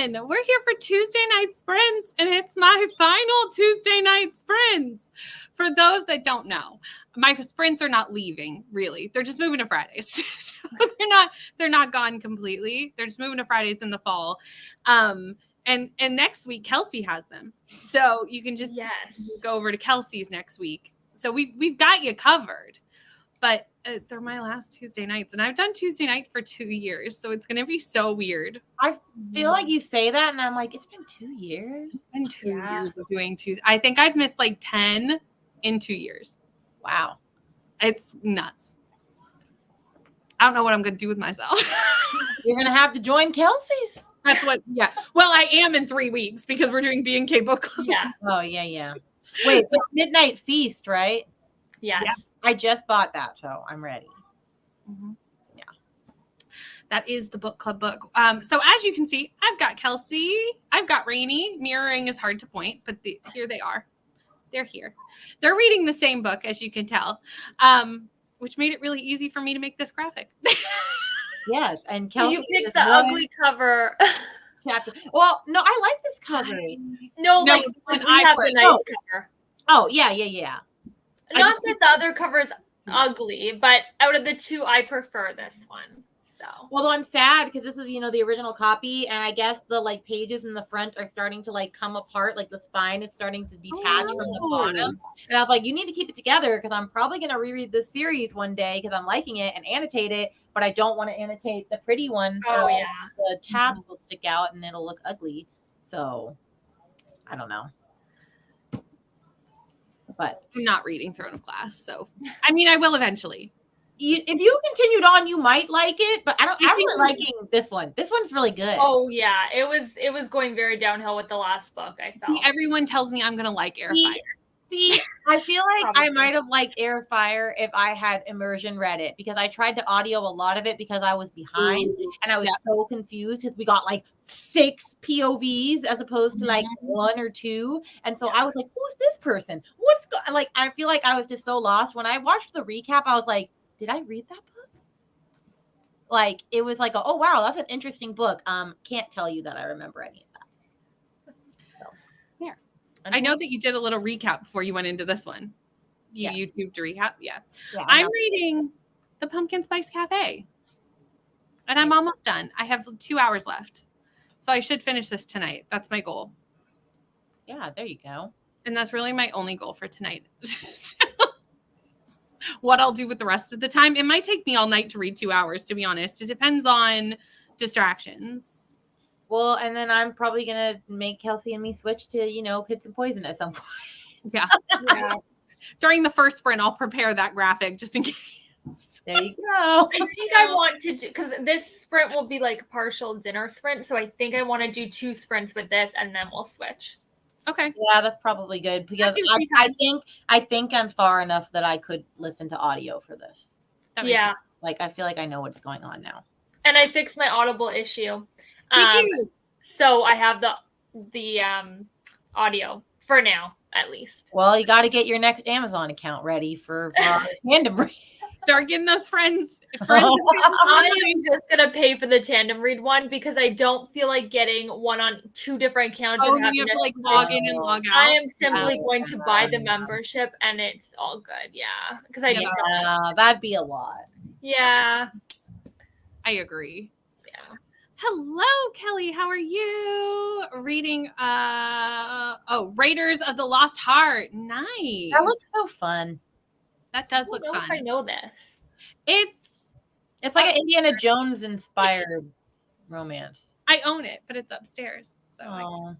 everyone. We're here for Tuesday night sprints, and it's my final Tuesday night sprints. For those that don't know, my sprints are not leaving, really. They're just moving to Fridays. So they're not gone completely. They're just moving to Fridays in the fall. And next week, Kelsey has them. So you can just go over to Kelsey's next week. So we've got you covered. But they're my last Tuesday nights, and I've done Tuesday night for 2 years, so it's going to be so weird. I feel like you say that, and I'm like, it's been 2 years? It's been 2 years of doing Tuesday. I think I've missed like 10 in 2 years. Wow. It's nuts. I don't know what I'm going to do with myself. You're going to have to join Kelsey's. That's what, yeah. Well, I am in 3 weeks because we're doing B&K Book Club. Yeah. Oh, yeah. Wait, so Midnight Feast, right? Yes. Yeah. I just bought that, so I'm ready. Mm-hmm. Yeah. That is the book club book. So as you can see, I've got Kelsey. I've got Rainey. Mirroring is hard to point, but here they are. They're here. They're reading the same book, as you can tell, which made it really easy for me to make this graphic. Yes, and Kelsey, you picked the ugly cover. Chapter. Well, no, I like this cover. No, like we have the nice cover. Oh, yeah. Not that the other cover is ugly, but out of the two, I prefer this one. So, although I'm sad because this is, the original copy, and I guess the pages in the front are starting to come apart, like the spine is starting to detach from the bottom. And I was like, you need to keep it together because I'm probably gonna reread this series one day because I'm liking it and annotate it, but I don't want to annotate the pretty one. So the tabs will stick out and it'll look ugly. So I don't know. But I'm not reading Throne of Glass, so I mean, I will eventually. If you continued on, you might like it, but I'm really liking this one. This one's really good. Oh yeah, it was going very downhill with the last book. I felt. Everyone tells me I'm gonna like Airfire. See, I feel like I might have liked Airfire if I had Immersion read it because I tried to audio a lot of it because I was behind and I was so confused because we got 6 POVs as opposed to 1 or 2, and so I was like, "Who's this person? What's I feel like I was just so lost when I watched the recap. I was like, "Did I read that book?" It was oh wow, that's an interesting book. Can't tell you that I remember any of that. I know that you did a little recap before you went into this one. You YouTubed to recap. Yeah. I'm reading The Pumpkin Spice Cafe. And I'm almost done. I have 2 hours left. So I should finish this tonight. That's my goal. Yeah, there you go. And that's really my only goal for tonight. What I'll do with the rest of the time. It might take me all night to read 2 hours, to be honest. It depends on distractions. Well, and then I'm probably going to make Kelsey and me switch to, Pits and Poison at some point. Yeah. During the first sprint, I'll prepare that graphic just in case. There you go. I think I want to do, because this sprint will be partial dinner sprint. So I think I want to do 2 sprints with this and then we'll switch. Okay. Yeah, that's probably good because I think I'm far enough that I could listen to audio for this. Yeah. I feel like I know what's going on now. And I fixed my Audible issue. Me too. So I have the audio for now, at least. Well, you got to get your next Amazon account ready for tandem read. Start getting those friends. I am just gonna pay for the tandem read one because I don't feel like getting one on 2 different accounts. Oh, you have to log in and log out. I am simply going to buy the membership, and it's all good. Yeah, because I just don't. That'd be a lot. Yeah, I agree. Hello, Kelly. How are you? Reading Raiders of the Lost Heart. Nice. That looks so fun. That does look fun. I know this. It's like an Indiana Jones inspired romance. I own it, but it's upstairs. So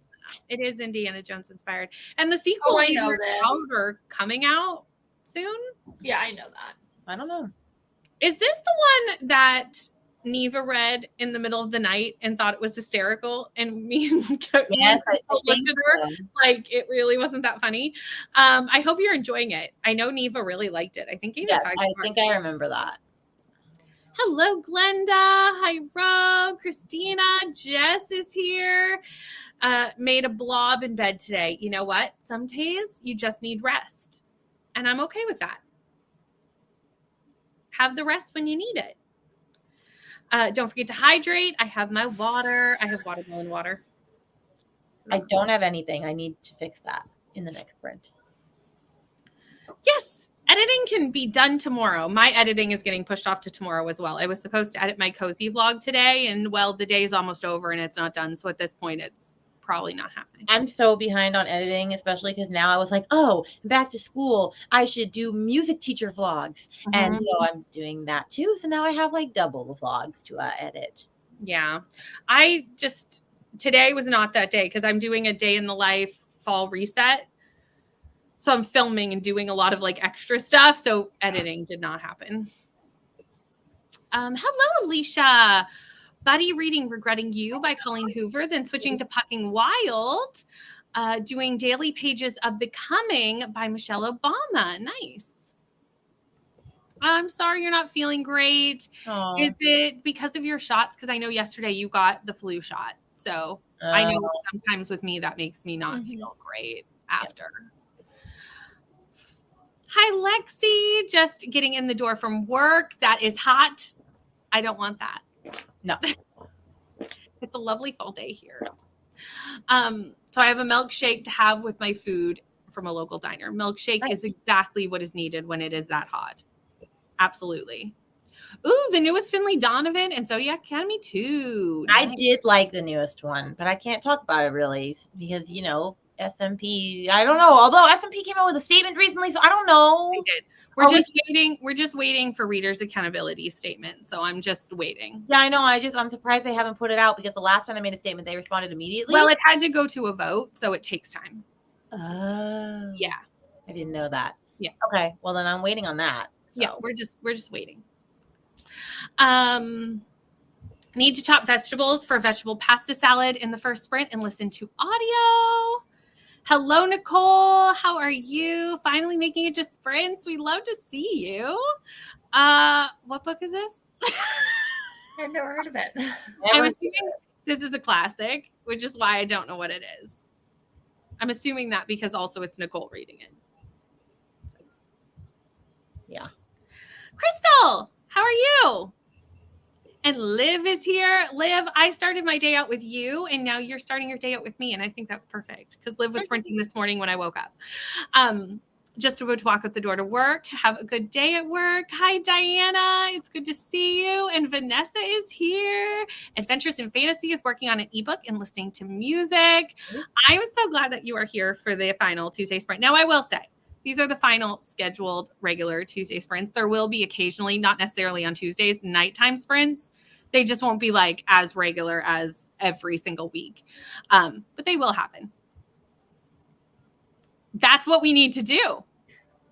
it is Indiana Jones inspired. And the sequel is coming out soon? Yeah, I know that. I don't know. Is this the one that Neva read in the middle of the night and thought it was hysterical, and me and looked at her like it really wasn't that funny? I hope you're enjoying it. I know Neva really liked it. I think I think I remember that. Hello, Glenda. Hi, Ro. Christina. Jess is here. Made a blob in bed today. You know what? Some days you just need rest, and I'm okay with that. Have the rest when you need it. Don't forget to hydrate. I have my water. I have watermelon water. I don't have anything. I need to fix that in the next sprint. Yes. Editing can be done tomorrow. My editing is getting pushed off to tomorrow as well. I was supposed to edit my cozy vlog today, and well, the day is almost over and it's not done. So at this point, it's probably not happening. I'm so behind on editing, especially because now I was like, oh, back to school. I should do music teacher vlogs. And so I'm doing that too. So now I have like double the vlogs to edit. Yeah. Today was not that day because I'm doing a day in the life fall reset. So I'm filming and doing a lot of like extra stuff. So editing did not happen. Hello, Alicia. Buddy reading Regretting You by Colleen Hoover, then switching to Pucking Wild, doing daily pages of Becoming by Michelle Obama. Nice. I'm sorry you're not feeling great. Aww. Is it because of your shots? Because I know yesterday you got the flu shot. So I know sometimes with me that makes me not feel great after. Yep. Hi, Lexi. Just getting in the door from work. That is hot. I don't want that. No. It's a lovely fall day here. So I have a milkshake to have with my food from a local diner. Milkshake is exactly what is needed when it is that hot. Absolutely. Ooh, the newest Finley Donovan and Zodiac Academy 2. Nice. I did like the newest one, but I can't talk about it really because, you know, SMP, I don't know. Although SMP came out with a statement recently, so I don't know. They did. We're just waiting for readers' accountability statement. So I'm just waiting. Yeah, I know. I'm surprised they haven't put it out because the last time they made a statement, they responded immediately. Well, it had to go to a vote, so it takes time. Oh. Yeah. I didn't know that. Yeah. Okay. Well, then I'm waiting on that. So. Yeah, we're just waiting. Need to chop vegetables for vegetable pasta salad in the first sprint and listen to audio. Hello, Nicole. How are you? Finally making it to sprints. We love to see you. What book is this? I've never heard of it. I'm assuming this is a classic, which is why I don't know what it is. I'm assuming that because also it's Nicole reading it. So. Yeah. Crystal, how are you? And Liv is here. Liv, I started my day out with you, and now you're starting your day out with me, and I think that's perfect because Liv was sprinting this morning when I woke up. Just to walk out the door to work. Have a good day at work. Hi, Diana. It's good to see you. And Vanessa is here. Adventures in Fantasy is working on an ebook and listening to music. I'm so glad that you are here for the final Tuesday sprint. Now, I will say, these are the final scheduled regular Tuesday sprints. There will be occasionally, not necessarily on Tuesdays, nighttime sprints. They just won't be like as regular as every single week. But they will happen. That's what we need to do.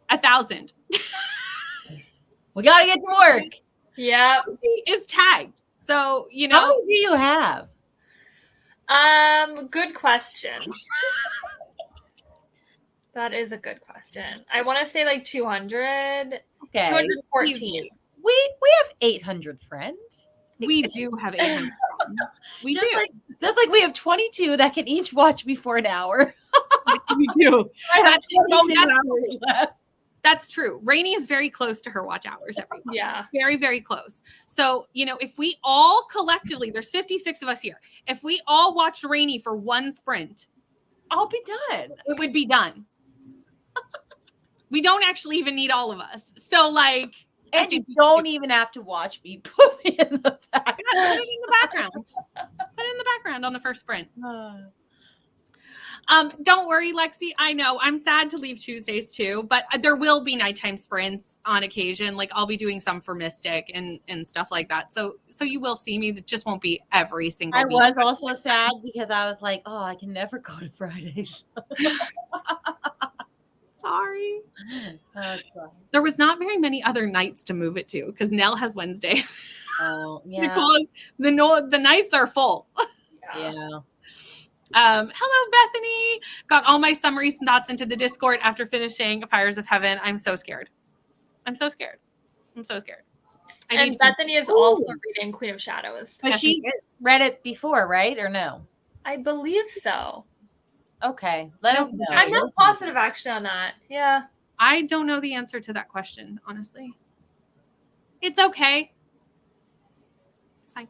1,000. We got to get to work. Yeah. Is tagged. So, you know. How many do you have? Good question. That is a good question. I want to say like 200. Okay. 214. We have 800 friends. We do have 800 friends. We do. Just like we have 22 that can each watch me for an hour. We do. That's true. Rainey is very close to her watch hours every month. Yeah. Very, very close. So, you know, if we all collectively, there's 56 of us here. If we all watched Rainey for one sprint, I'll be done. It would be done. We don't actually even need all of us. So, like, and you don't even have to watch me. Put me in the background. Put it in the background. Put it in the background on the first sprint. Don't worry, Lexi. I know I'm sad to leave Tuesdays too, but there will be nighttime sprints on occasion. Like I'll be doing some for Mystic and stuff like that. So you will see me. It just won't be every single week. I was also sad because I was like, oh, I can never go to Fridays. Sorry. There was not very many other nights to move it to because Nell has Wednesdays. Oh, yeah. Nicole, the nights are full. Yeah. Hello, Bethany. Got all my summaries and thoughts into the Discord after finishing Fires of Heaven. I'm so scared. And Bethany is also reading Queen of Shadows. But she's read it before, right? Or no? I believe so. Okay. Let us know. I'm not positive actually on that. Yeah. I don't know the answer to that question, honestly. It's okay. It's fine.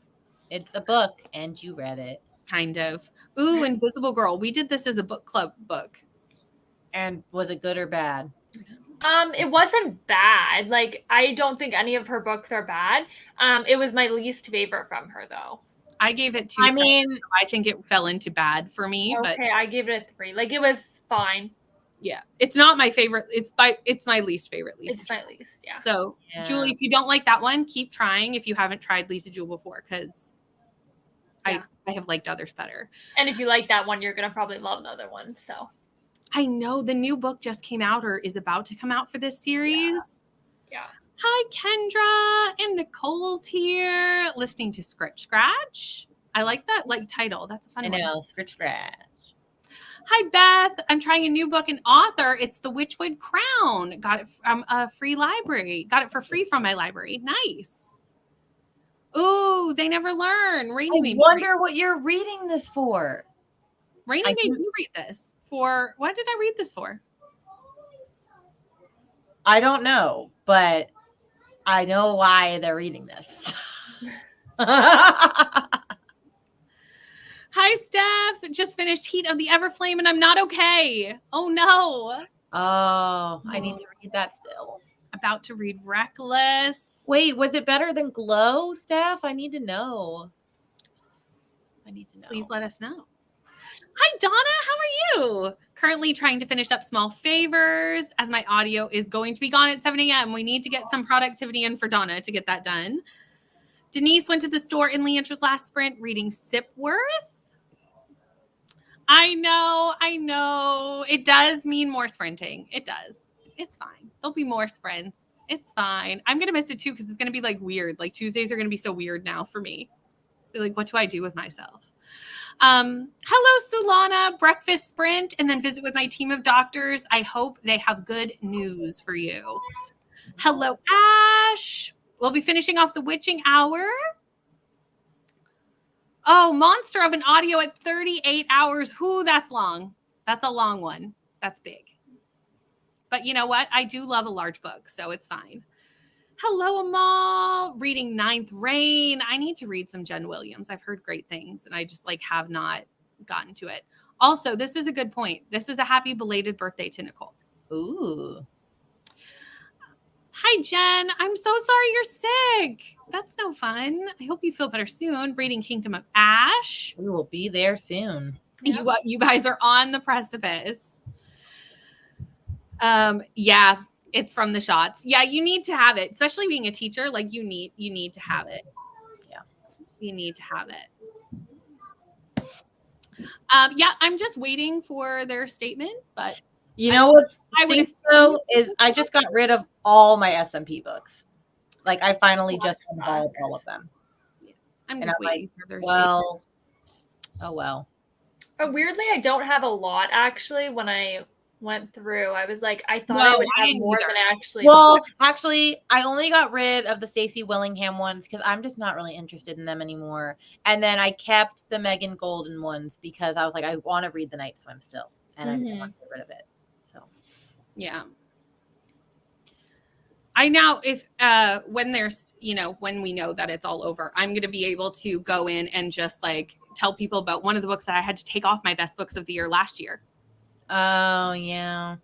It's a book and you read it. Kind of. Ooh, Invisible Girl. We did this as a book club book. And was it good or bad? It wasn't bad. Like, I don't think any of her books are bad. It was my least favorite from her, though. I gave it 2 stars. So I think it fell into bad for me. Okay, but I gave it a 3. Like, it was fine. Yeah, it's not my favorite. It's my least favorite. It's my least, yeah. So, Julie, if you don't like that one, keep trying. If you haven't tried Lisa Jewell before, because I have liked others better. And if you like that one, you're gonna probably love another one. So I know the new book just came out or is about to come out for this series. Yeah. Hi, Kendra, and Nicole's here, listening to Scratch. I like that title. That's a fun one. I know, Scratch. Hi, Beth. I'm trying a new book and author. It's The Witchwood Crown. Got it from a free library. Got it for free from my library. Nice. Ooh, They Never Learn. Rainy I wonder what you're reading this for. Rainy made me read this. For what did I read this for? I don't know, but I know why they're reading this. Hi, Steph. Just finished Heat of the Everflame and I'm not okay. Oh, no. Oh, I need to read that still. About to read Reckless. Wait, was it better than Glow, Steph? I need to know. Please let us know. Hi, Donna. How are you? Currently trying to finish up Small Favors as my audio is going to be gone at 7 a.m. We need to get some productivity in for Donna to get that done. Denise went to the store in Leantra's last sprint reading Sipworth. I know. It does mean more sprinting. It does. It's fine. There'll be more sprints. It's fine. I'm going to miss it too because it's going to be like weird. Like Tuesdays are going to be so weird now for me. Be like, what do I do with myself? Hello, Sulana. Breakfast sprint and then visit with my team of doctors. I hope they have good news for you. Hello, Ash. We'll be finishing off the Witching Hour. Oh, Monster of an audio at 38 hours. Whoo, that's long. That's a long one. That's big. But you know what? I do love a large book, so it's fine. Hello, Amal. Reading Ninth Reign. I need to read some Jen Williams. I've heard great things, and I just have not gotten to it. Also, this is a good point. This is a happy belated birthday to Nicole. Ooh. Hi, Jen. I'm so sorry you're sick. That's no fun. I hope you feel better soon. Reading Kingdom of Ash. We will be there soon. Yep. You guys are on the precipice. Yeah, it's from the shots. Yeah, you need to have it, especially being a teacher. Like you need to have it. Yeah, you need to have it. Yeah, I'm just waiting for their statement, but you know what's so is I just got rid of all my SMP books. Like I finally just involved all of them. Yeah. I'm just waiting for their statement. Oh well. Weirdly, I don't have a lot actually. When I went through, I was like, I thought I would have more than actually. Well, actually, I only got rid of the Stacey Willingham ones because I'm just not really interested in them anymore. And then I kept the Megan Golden ones because I was like, I want to read The Night Swim still, and I didn't want to get rid of it. So, yeah. I now, if when there's, when we know that it's all over, I'm going to be able to go in and just tell people about one of the books that I had to take off my best books of the year last year. Oh, yeah.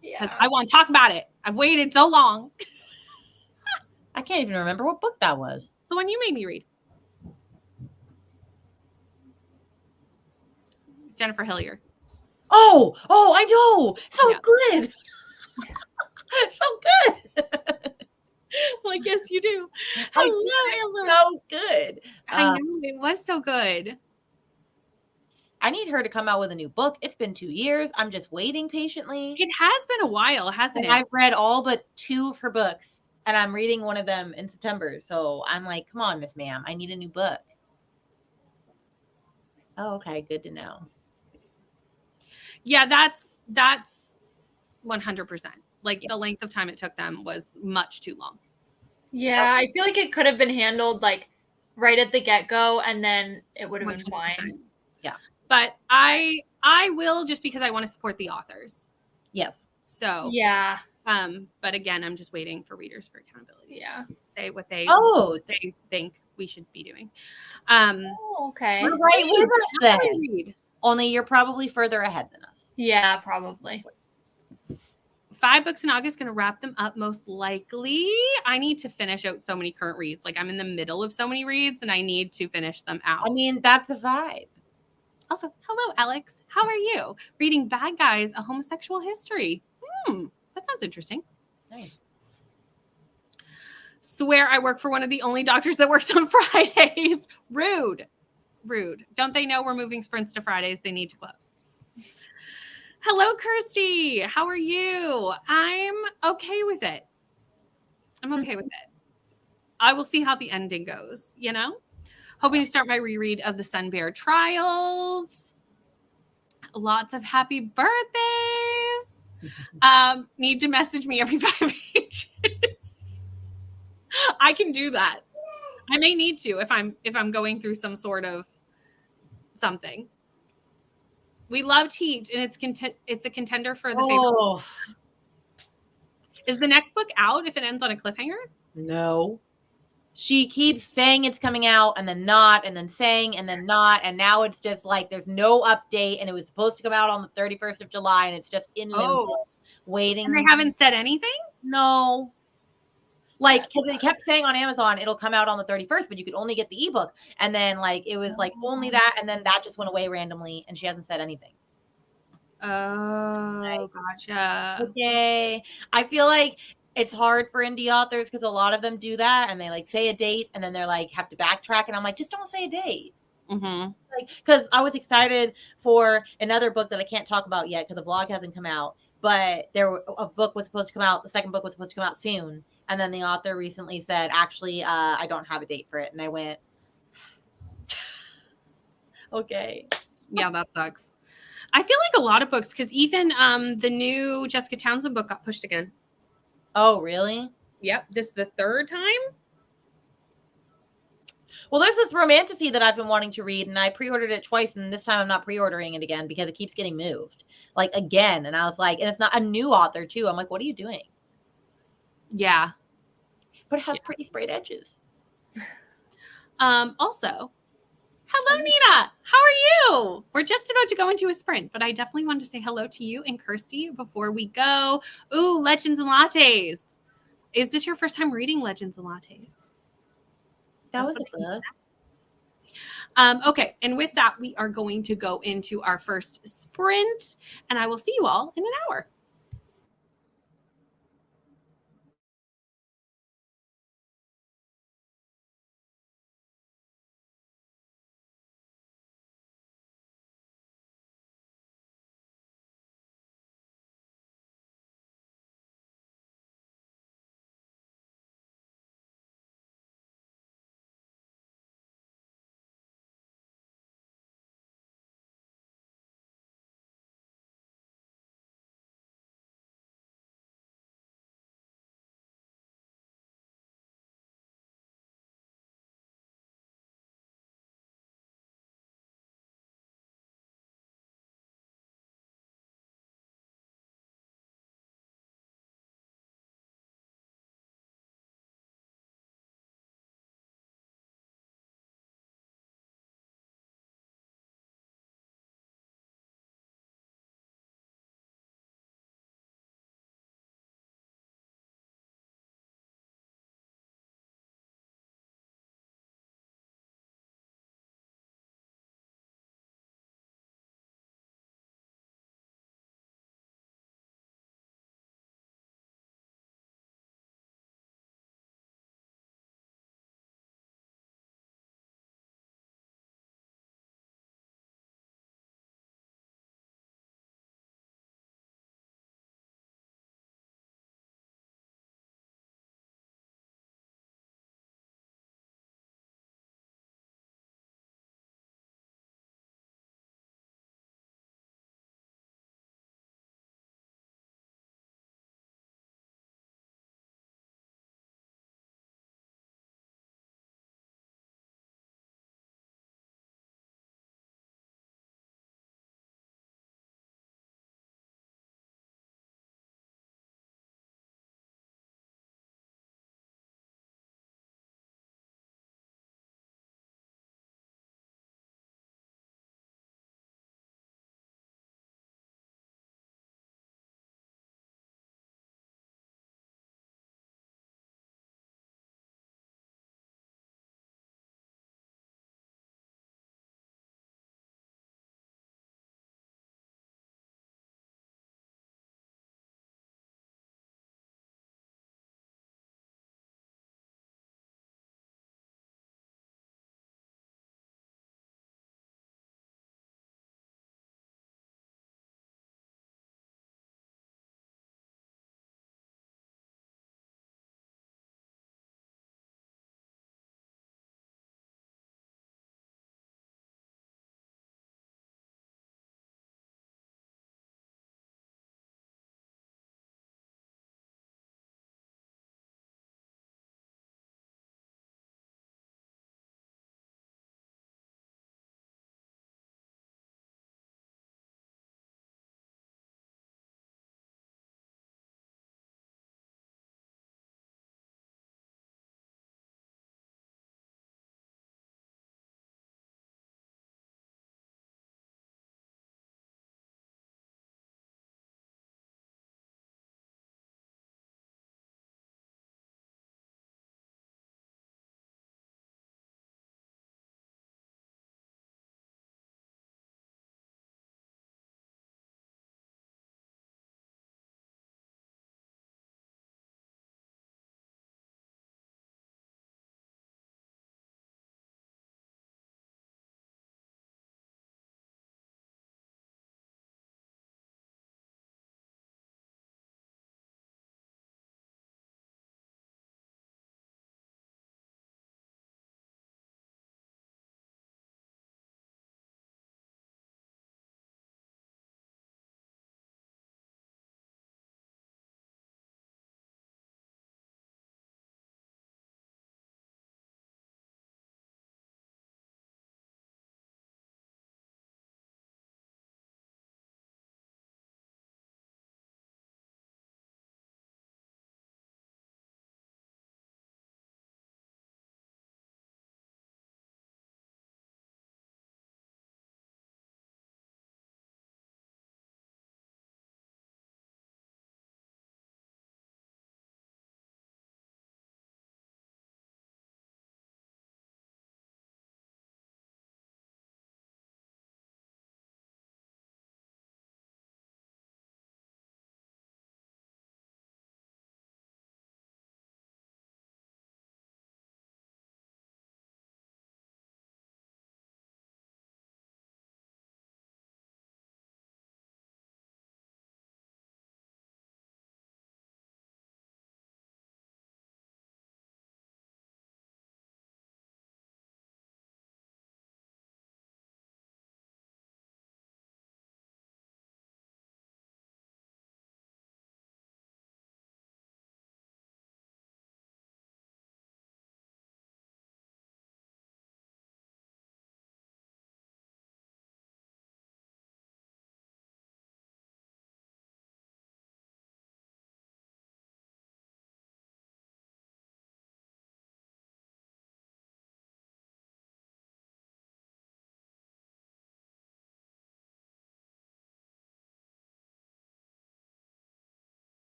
Because I want to talk about it. I've waited so long. I can't even remember what book that was. The one you made me read. Jennifer Hilliard. Oh, I know. So good. So good. Well, I guess you do. Hello, so good. I know it was so good. I need her to come out with a new book. It's been 2 years. I'm just waiting patiently. It has been a while, hasn't it? I've read all but 2 of her books, and I'm reading one of them in September. So I'm like, come on, Miss Ma'am, I need a new book. Oh, okay, good to know. Yeah, that's 100%. The length of time it took them was much too long. Yeah, I feel like it could have been handled right at the get-go, and then it would have been fine. Yeah. But I will, just because I want to support the authors. Yes. So yeah. But again, I'm just waiting for Readers for Accountability. Yeah. To say what they think we should be doing. Okay. You're right with us then. Read. Only you're probably further ahead than us. Yeah, probably. 5 books in August, going to wrap them up most likely. I need to finish out so many current reads. Like, I'm in the middle of so many reads and I need to finish them out. I mean, that's a vibe. Also, hello, Alex. How are you? Reading Bad Guys, A Homosexual History. That sounds interesting. Nice. Swear I work for one of the only doctors that works on Fridays. Rude. Don't they know we're moving sprints to Fridays? They need to close. Hello, Kirsty. How are you? I'm okay with it. I will see how the ending goes, you know? Hoping to start my reread of the Sun Bear Trials. Lots of happy birthdays. Need to message me every 5 pages. I can do that. I may need to if I'm going through some sort of something. We loved Heat, and it's a contender for the favorite. Is the next book out if it ends on a cliffhanger? No. She keeps saying it's coming out and then not, and then saying and then not, and now it's just like there's no update, and it was supposed to come out on the 31st of July, and it's just in limbo, waiting. And they haven't said anything? No. Like, because they kept saying on Amazon it'll come out on the 31st, but you could only get the ebook, and then like it was like only that, and then that just went away randomly, and she hasn't said anything. Oh, gotcha. Okay. I feel like it's hard for indie authors because a lot of them do that and they like say a date and then they're like have to backtrack, and I'm like, just don't say a date. Like, because I was excited for another book that I can't talk about yet because the vlog hasn't come out, but a book was supposed to come out. The second book was supposed to come out soon, and then the author recently said, actually, I don't have a date for it, and I went, okay. Yeah, that sucks. I feel like a lot of books, because even the new Jessica Townsend book got pushed again. Oh, really? Yep. This is the 3rd time. Well, there's this romantasy that I've been wanting to read, and I pre-ordered it twice, and this time I'm not pre-ordering it again because it keeps getting moved. Like, again. And I was like, and it's not a new author, too. I'm like, what are you doing? Yeah. But it has pretty sprayed edges. Also, hello, Nina. How are you? We're just about to go into a sprint, but I definitely wanted to say hello to you and Kirsty before we go. Ooh, Legends and Lattes. Is this your first time reading Legends and Lattes? That was a book. Okay, and with that, we are going to go into our first sprint, and I will see you all in an hour.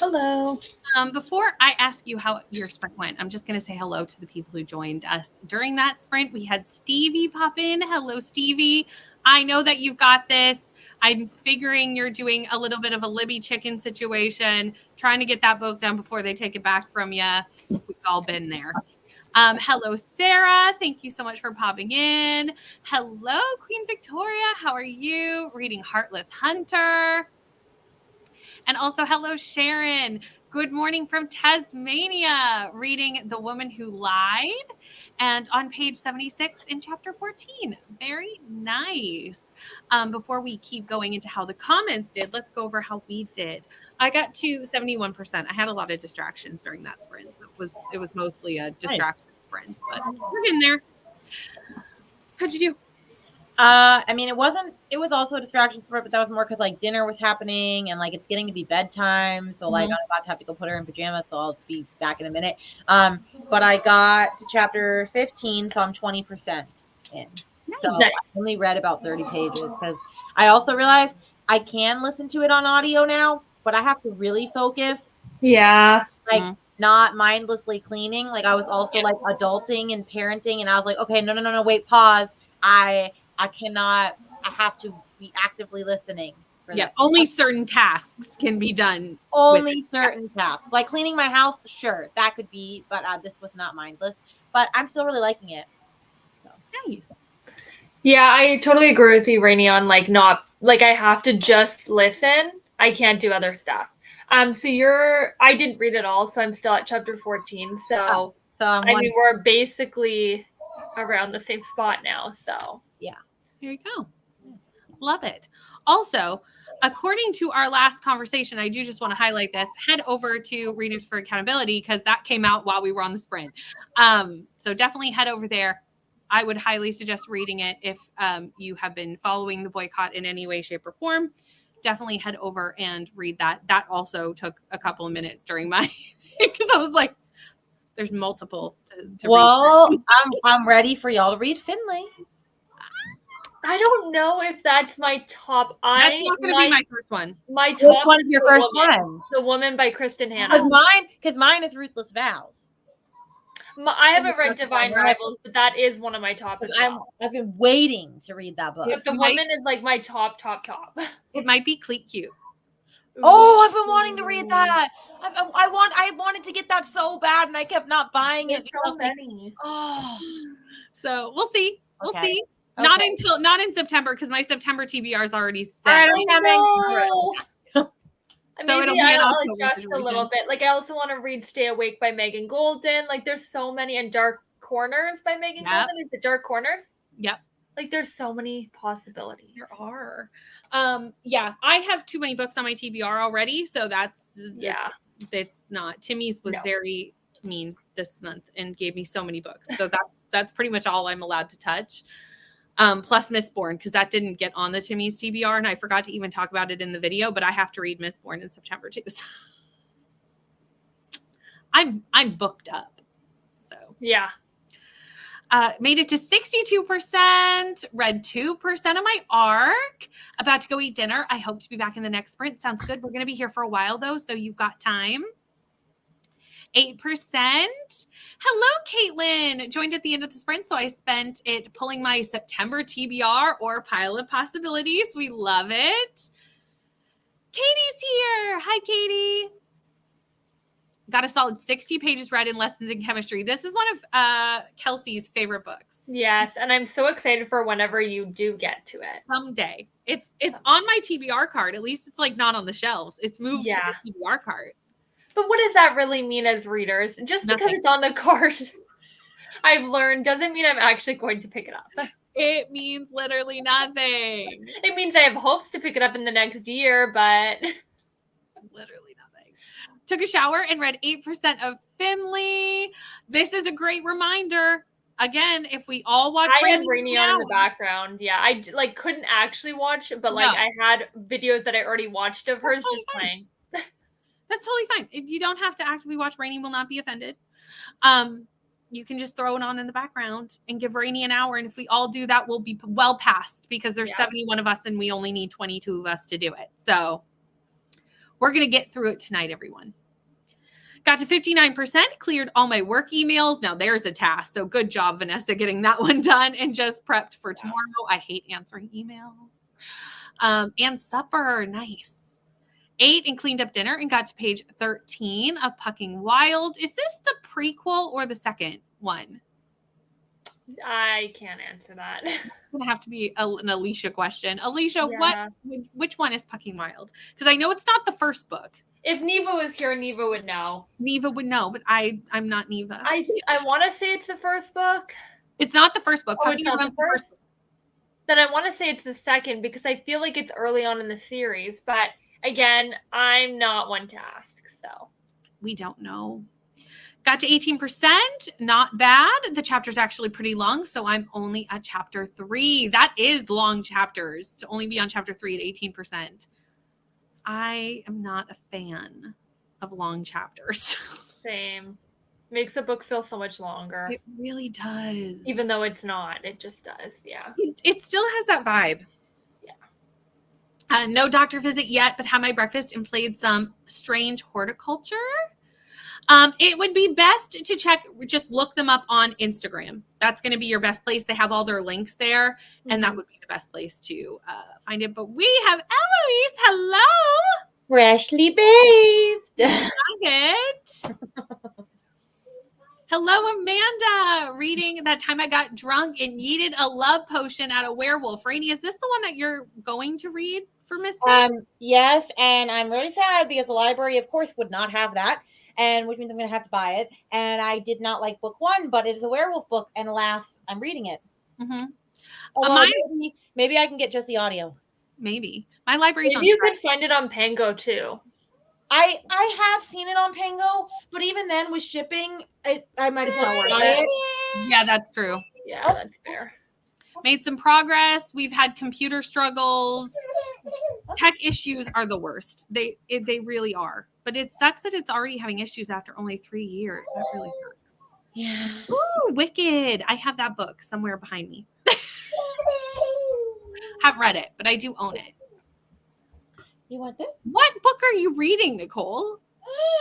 Hello. Before I ask you how your sprint went, I'm just going to say hello to the people who joined us during that sprint. We had Stevie pop in. Hello, Stevie. I know that you've got this. I'm figuring you're doing a little bit of a Libby chicken situation, trying to get that book done before they take it back from you. We've all been there. Hello, Sarah. Thank you so much for popping in. Hello, Queen Victoria. How are you? Reading Heartless Hunter. And also, hello, Sharon. Good morning from Tasmania, reading The Woman Who Lied, and on page 76 in chapter 14. Very nice. Before we keep going into how the comments did, let's go over how we did. I got to 71%. I had a lot of distractions during that sprint. So it was mostly a distraction sprint, but we're getting there. How'd you do? I mean, it was also a distraction for it, but that was more because like dinner was happening and like it's getting to be bedtime. So like I'm about to have to go put her in pajamas, so I'll be back in a minute. But I got to chapter 15, so I'm 20% in. So Nice. I only read about 30 pages because I also realized I can listen to it on audio now, but I have to really focus. Yeah. Like not mindlessly cleaning. Like I was also like adulting and parenting, and I was like, okay, no, wait, pause. I cannot. I have to be actively listening. Yeah, only certain tasks can be done. Only certain tasks, like cleaning my house. Sure, that could be, but this was not mindless. But I'm still really liking it. So. Nice. Yeah, I totally agree with you, Rainey, on like not like I have to just listen. I can't do other stuff. So I didn't read it all, so I'm still at chapter 14. So I mean, we're basically around the same spot now. So yeah. There you go. Love it. Also, according to our last conversation, I do just want to highlight this. Head over to Readers for Accountability because that came out while we were on the sprint. So definitely head over there. I would highly suggest reading it if you have been following the boycott in any way, shape, or form. Definitely head over and read that. That also took a couple of minutes during my because I was like, there's multiple to read. I'm ready for y'all to read Finley. I don't know if that's my top. That's not going to be my first one. My top. Which one is your first one? The Woman by Kristen Hanna. Because mine is Ruthless Vows. I haven't read Divine Rivals, but that is one of my top. I've been waiting to read that book. But The Woman is like my top. It might be Cleat Cute. Oh, I've been wanting to read that. I wanted to get that so bad, and I kept not buying it. So many. So we'll see. We'll see. Not in September because my September TBR is already set. All right, I'm coming. So maybe I'll adjust a little bit. Like I also want to read Stay Awake by Megan Golden. Like there's so many, and Dark Corners by Megan Golden. Is it Dark Corners? Yep. Like there's so many possibilities. There are. Yeah, I have too many books on my TBR already, so it's not. Timmy's was very mean this month and gave me so many books. So that's pretty much all I'm allowed to touch. Plus Mistborn, because that didn't get on the Timmy's TBR, and I forgot to even talk about it in the video, but I have to read Mistborn in September too. So I'm booked up. So yeah. Made it to 62%, read 2% of my arc, about to go eat dinner. I hope to be back in the next sprint. Sounds good. We're going to be here for a while though, so you've got time. 8%. Hello, Caitlin. Joined at the end of the sprint, so I spent it pulling my September TBR or pile of possibilities. We love it. Katie's here. Hi, Katie. Got a solid 60 pages read in Lessons in Chemistry. This is one of Kelsey's favorite books. Yes, and I'm so excited for whenever you do get to it. Someday. It's on my TBR card. At least it's like not on the shelves. It's moved to the TBR card. But what does that really mean as readers? Just because it's on the card, I've learned, doesn't mean I'm actually going to pick it up. It means literally nothing. It means I have hopes to pick it up in the next year, but literally nothing. Took a shower and read 8% of Finley. This is a great reminder. Again, if we all watch, I had Rainey on in the background. Yeah, I like couldn't actually watch, but like I had videos that I already watched of hers just playing. That's totally fine. If you don't have to actively watch, Rainey will not be offended. You can just throw it on in the background and give Rainey an hour. And if we all do that, we'll be well past because there's 71 of us and we only need 22 of us to do it. So We're going to get through it tonight, everyone. Got to 59%, cleared all my work emails. Now there's a task. So good job, Vanessa, getting that one done and just prepped for tomorrow. I hate answering emails. And supper, nice. Ate and cleaned up dinner and got to page 13 of Pucking Wild. Is this the prequel or the second one? I can't answer that. It's going to have to be an Alicia question. Alicia, which one is Pucking Wild? Because I know it's not the first book. If Neva was here, Neva would know. Neva would know, but I'm not Neva. I want to say it's the first book. It's not the first book. It's not the first. Then I want to say it's the second because I feel like it's early on in the series. But again, I'm not one to ask, so. We don't know. Got to 18%. Not bad. The chapter's actually pretty long, so I'm only at chapter 3. That is long chapters to only be on chapter 3 at 18%. I am not a fan of long chapters. Same. Makes the book feel so much longer. It really does. Even though it's not. It just does, yeah. It still has that vibe. Yeah. No doctor visit yet, but had my breakfast and played some strange horticulture. It would be best to just look them up on Instagram. That's going to be your best place. They have all their links there, and that would be the best place to find it. But we have Eloise. Hello. Freshly bathed. Nugget. Hello, Amanda. Reading That Time I Got Drunk and Needed a Love Potion at a Werewolf. Rainey, is this the one that you're going to read for Misty? Yes, and I'm really sad because the library, of course, would not have that, and which means I'm going to have to buy it. And I did not like book 1, but it is a werewolf book, and alas, I'm reading it. Mm-hmm. Although maybe I can get just the audio. Maybe. My library's on you could find it on Pango, too. I have seen it on Pango, but even then with shipping, I might as well buy it. Yeah, that's true. Yeah, that's fair. Made some progress. We've had computer struggles. Tech issues are the worst. They really are. But it sucks that it's already having issues after only 3 years. That really sucks. Yeah. Ooh, Wicked. I have that book somewhere behind me. Haven't read it, but I do own it. You want this? What book are you reading, Nicole?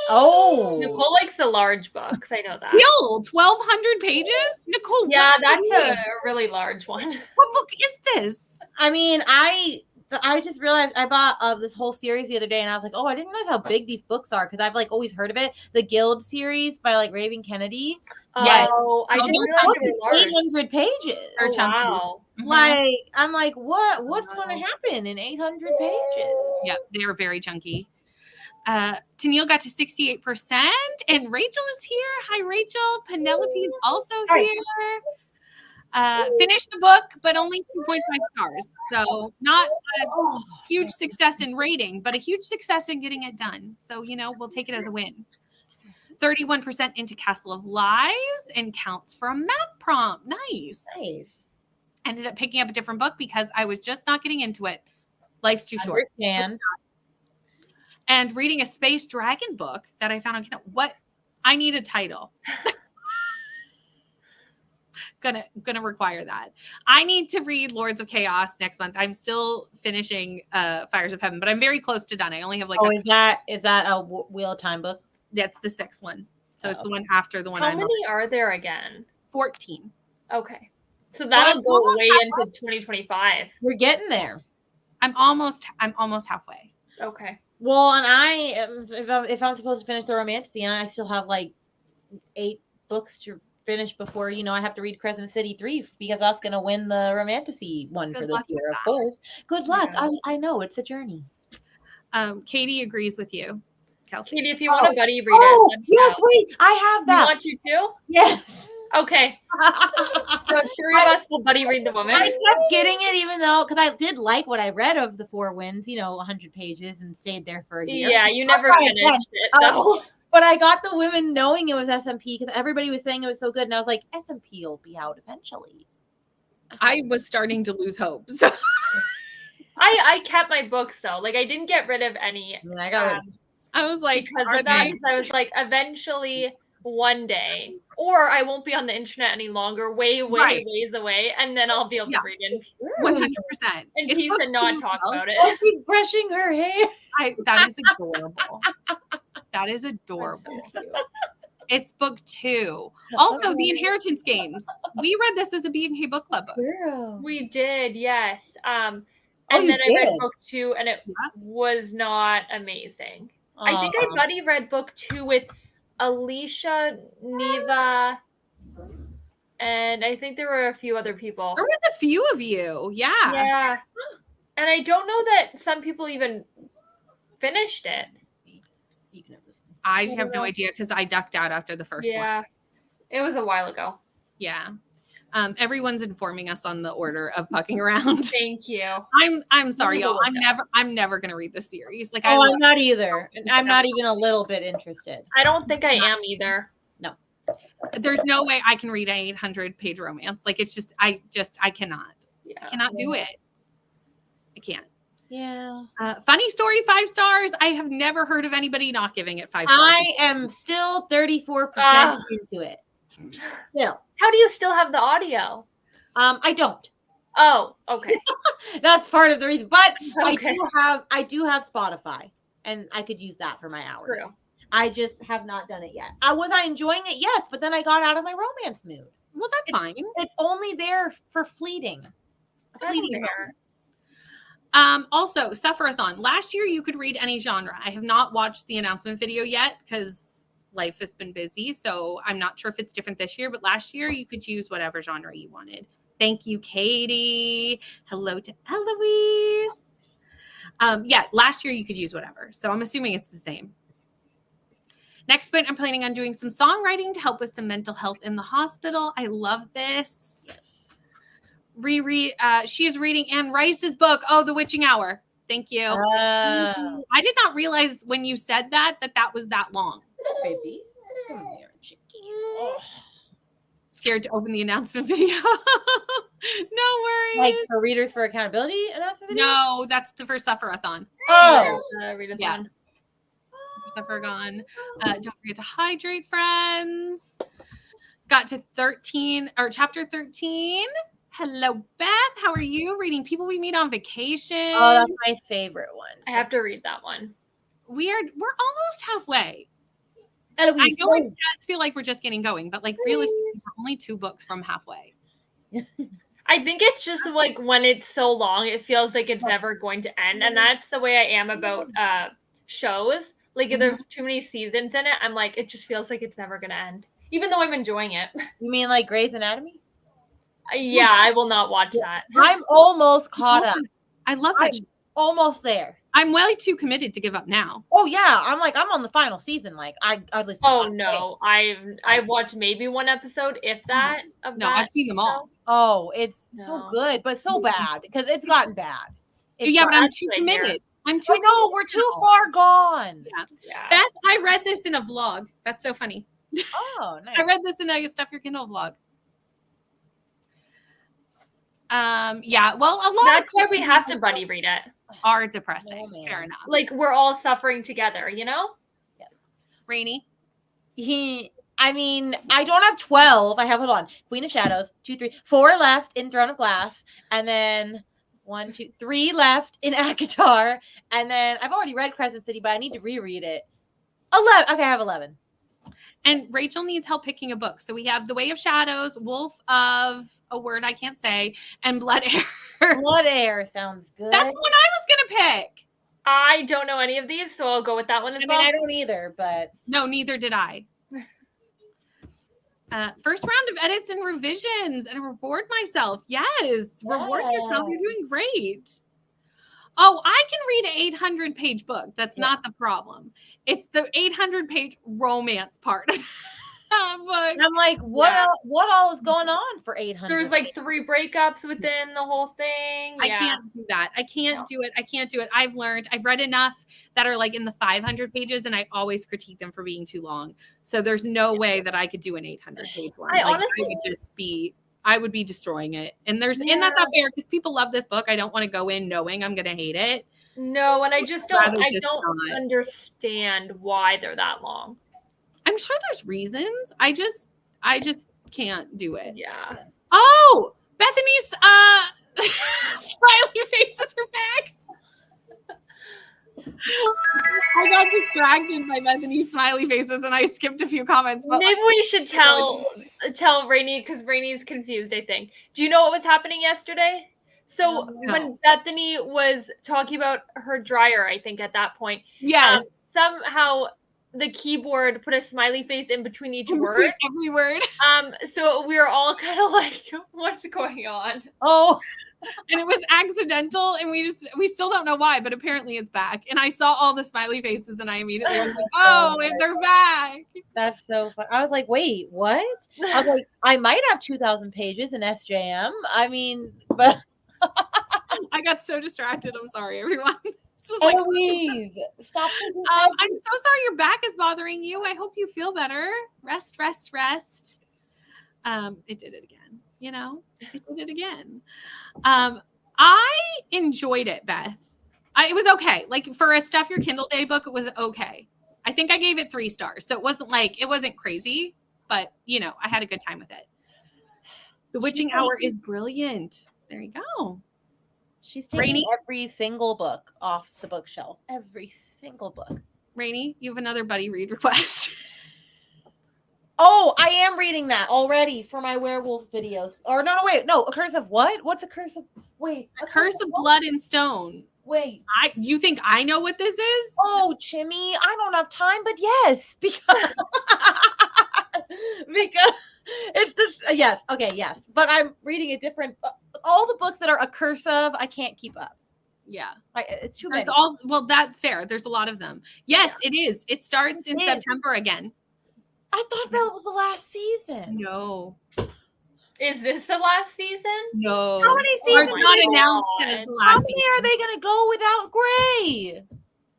Oh. Nicole likes the large books. I know that. Yo, 1,200 pages? Nicole, yeah, that's a really large one. What book is this? I mean, I just realized I bought this whole series the other day, and I was like, oh, I didn't realize how big these books are because I've like always heard of it. The Guild series by like Raven Kennedy. Yes. Oh, I didn't realize it was large. 800 pages. Oh, wow. Like, I'm like, what's going to happen in 800 pages? Yep, they are very chunky. Tennille got to 68%, and Rachel is here. Hi, Rachel. Penelope is also here. Finished the book, but only 2.5 stars. So not a huge success in rating, but a huge success in getting it done. So, we'll take it as a win. 31% into Castle of Lies and counts for a map prompt. Nice. Ended up picking up a different book because I was just not getting into it. Life's too short. And reading a space dragon book that I found on Kindle. I need a title. Gonna require that. I need to read Lords of Chaos next month. I'm still finishing Fires of Heaven, but I'm very close to done. I only have like is that a Wheel of Time book? That's the 6th one. So it's the one after the one. How many are there again? 14. Okay. So that'll go way into 2025. We're getting there. I'm almost halfway. Okay. Well, and if I'm supposed to finish the Romantasy, I still have like 8 books to finish before I have to read Crescent City 3 because that's going to win the Romantasy one for this year, of course. Good luck. Yeah. I know it's a journey. Katie agrees with you, Kelsey. Katie, if you want a buddy read it. Yes, wait, I have that. You want you too? Yes. Okay. So 3 of us will buddy read The Woman. I kept getting it even though, because I did like what I read of The Four Winds, 100 pages and stayed there for a year. Yeah, you never finished it. So. But I got The Women knowing it was SMP because everybody was saying it was so good. And I was like, SMP will be out eventually. I was starting to lose hope. So. I kept my books though. Like I didn't get rid of any. I got rid of I was like, because I was like, eventually one day, or I won't be on the internet any longer, ways away, and then I'll be able to read in 100%. In peace and not talk about it. Oh, she's brushing her hair. That is adorable. That is adorable. So cute. It's book 2. Also, The Inheritance Games. We read this as a B&K book club book. Girl. We did, yes. And you then I read did? book 2, and it was not amazing. I think I buddy read book 2 with Alicia, Neva, and I think there were a few other people. There was a few of you. Yeah. Yeah. And I don't know that some people even finished it. I have no idea because I ducked out after the first one. Yeah. It was a while ago. Yeah. Everyone's informing us on the order of Pucking Around. Thank you. I'm sorry, y'all. I'm never gonna read this series. Like, I'm not either. I'm not even a little bit interested. I don't think I am either. No. There's no way I can read an 800-page romance. Like, it's just I cannot. Yeah. I cannot do it. I can't. Yeah. Funny story, 5 stars. I have never heard of anybody not giving it 5 stars. I am still 34% into it. Still. How do you still have the audio? I don't. Oh, okay. That's part of the reason. But Okay. I do have Spotify, and I could use that for my hours. True. I just have not done it yet. Was I enjoying it? Yes, but then I got out of my romance mood. Well, that's fine. It's only there for fleeting. Fair. Also, Suffer-a-thon. Last year, you could read any genre. I have not watched the announcement video yet because life has been busy. So I'm not sure if it's different this year, but last year you could use whatever genre you wanted. Thank you, Katie. Hello to Eloise. Yeah, last year you could use whatever. So I'm assuming it's the same. Next sprint, I'm planning on doing some songwriting to help with some mental health in the hospital. I love this. Reread. She is reading Anne Rice's book. Oh, The Witching Hour. Thank you. I did not realize when you said that was that long. Baby, come here, chicky. Oh. Scared to open the announcement video. No worries. Like for Readers for Accountability announcement video? No, that's the first Suffer-a-thon. Oh, Read-a-thon. Yeah. Suffer-a-thon. Don't forget to hydrate, friends. Got to chapter 13. Hello, Beth. How are you? Reading People We Meet on Vacation. Oh, that's my favorite one. I have to read that one. We're almost halfway. Eloise, I know it does feel like we're just getting going, but like realistically, we're only 2 books from halfway. I think it's just like when it's so long, it feels like it's never going to end. And that's the way I am about shows. Like if there's too many seasons in it, I'm like, it just feels like it's never going to end. Even though I'm enjoying it. You mean like Grey's Anatomy? Yeah, I will not watch that. I'm almost caught up. I love that. Almost there. I'm way too committed to give up now. Oh yeah, I'm on the final season. Like I listen. Oh no, I've watched maybe one episode, if that. I've seen them all. Oh, it's so good, but so bad because it's gotten bad. But I'm too committed. No, we're too far gone. Yeah. Beth, I read this in a vlog. That's so funny. Oh, nice. I read this in a Stuff Your Kindle vlog. Yeah, well, a lot that's why we have to buddy read it. Are depressing. Oh, fair enough. Like we're all suffering together, you know? Rainy. I mean, I don't have 12. I have, hold on, Queen of Shadows, 2, 3, 4 left in Throne of Glass, and then 1, 2, 3 left in Akatar, and then I've already read Crescent City, but I need to reread it. 11. Okay, I have 11. And Rachel needs help picking a book. So we have The Way of Shadows, Wolf of a Word I Can't Say, and Blood Air. Blood Air sounds good. That's what I was going to pick. I don't know any of these, so I'll go with that one as well. I mean, I don't either, but... No, neither did I. First round of edits and revisions, and reward myself. Yes, reward yourself. You're doing great. Oh, I can read an 800-page book. That's not the problem. It's the 800-page romance part of that book. I'm like, what all is going on for 800? There's like 3 breakups within the whole thing. I can't do that. I can't do it. I've read enough that are like in the 500 pages, and I always critique them for being too long. So there's no way that I could do an 800-page one. I would be destroying it. And that's not fair because people love this book. I don't want to go in knowing I'm going to hate it. No, and I don't understand why they're that long. I'm sure there's reasons. I just can't do it. Yeah. Oh, Bethany's smiley faces are back. I got distracted by Bethany's smiley faces and I skipped a few comments. But maybe we should tell Rainey, because Rainey's confused, I think. Do you know what was happening yesterday? So when Bethany was talking about her dryer, I think at that point, yes, somehow the keyboard put a smiley face in between each word. Every word. So we were all kind of like, what's going on? Oh. And it was accidental, and we still don't know why, but apparently it's back. And I saw all the smiley faces, and I immediately was like, "Oh, they're back!" That's so fun. I was like, "Wait, what?" I was like, "I might have 2,000 pages in SJM." I mean, but I got so distracted. I'm sorry, everyone. Eloise, stop. I'm so sorry your back is bothering you. I hope you feel better. Rest. It did it again. You know, it did it again. I enjoyed it, Beth. It was okay. Like for a Stuff Your Kindle Day book, it was okay. I think I gave it 3 stars. So it wasn't crazy, but you know, I had a good time with it. The Witching Hour is brilliant. There you go. She's taking every single book off the bookshelf. Every single book. Rainey, you have another buddy read request. Oh, I am reading that already for my werewolf videos. Or no, A Curse of what? What's A Curse of? Wait, A Curse of Blood and Stone. Wait, you think I know what this is? Oh, Chimmy, I don't have time, but yes, because it's this. Yes, okay, yes, but I'm reading a different. All the books that are A Curse of, I can't keep up. Yeah, it's too many. Well, that's fair. There's a lot of them. Yes, it is. It starts in September again. I thought that was the last season. No. Is this the last season? No. How many seasons? Not announced as the last How many are they going to go without Gray?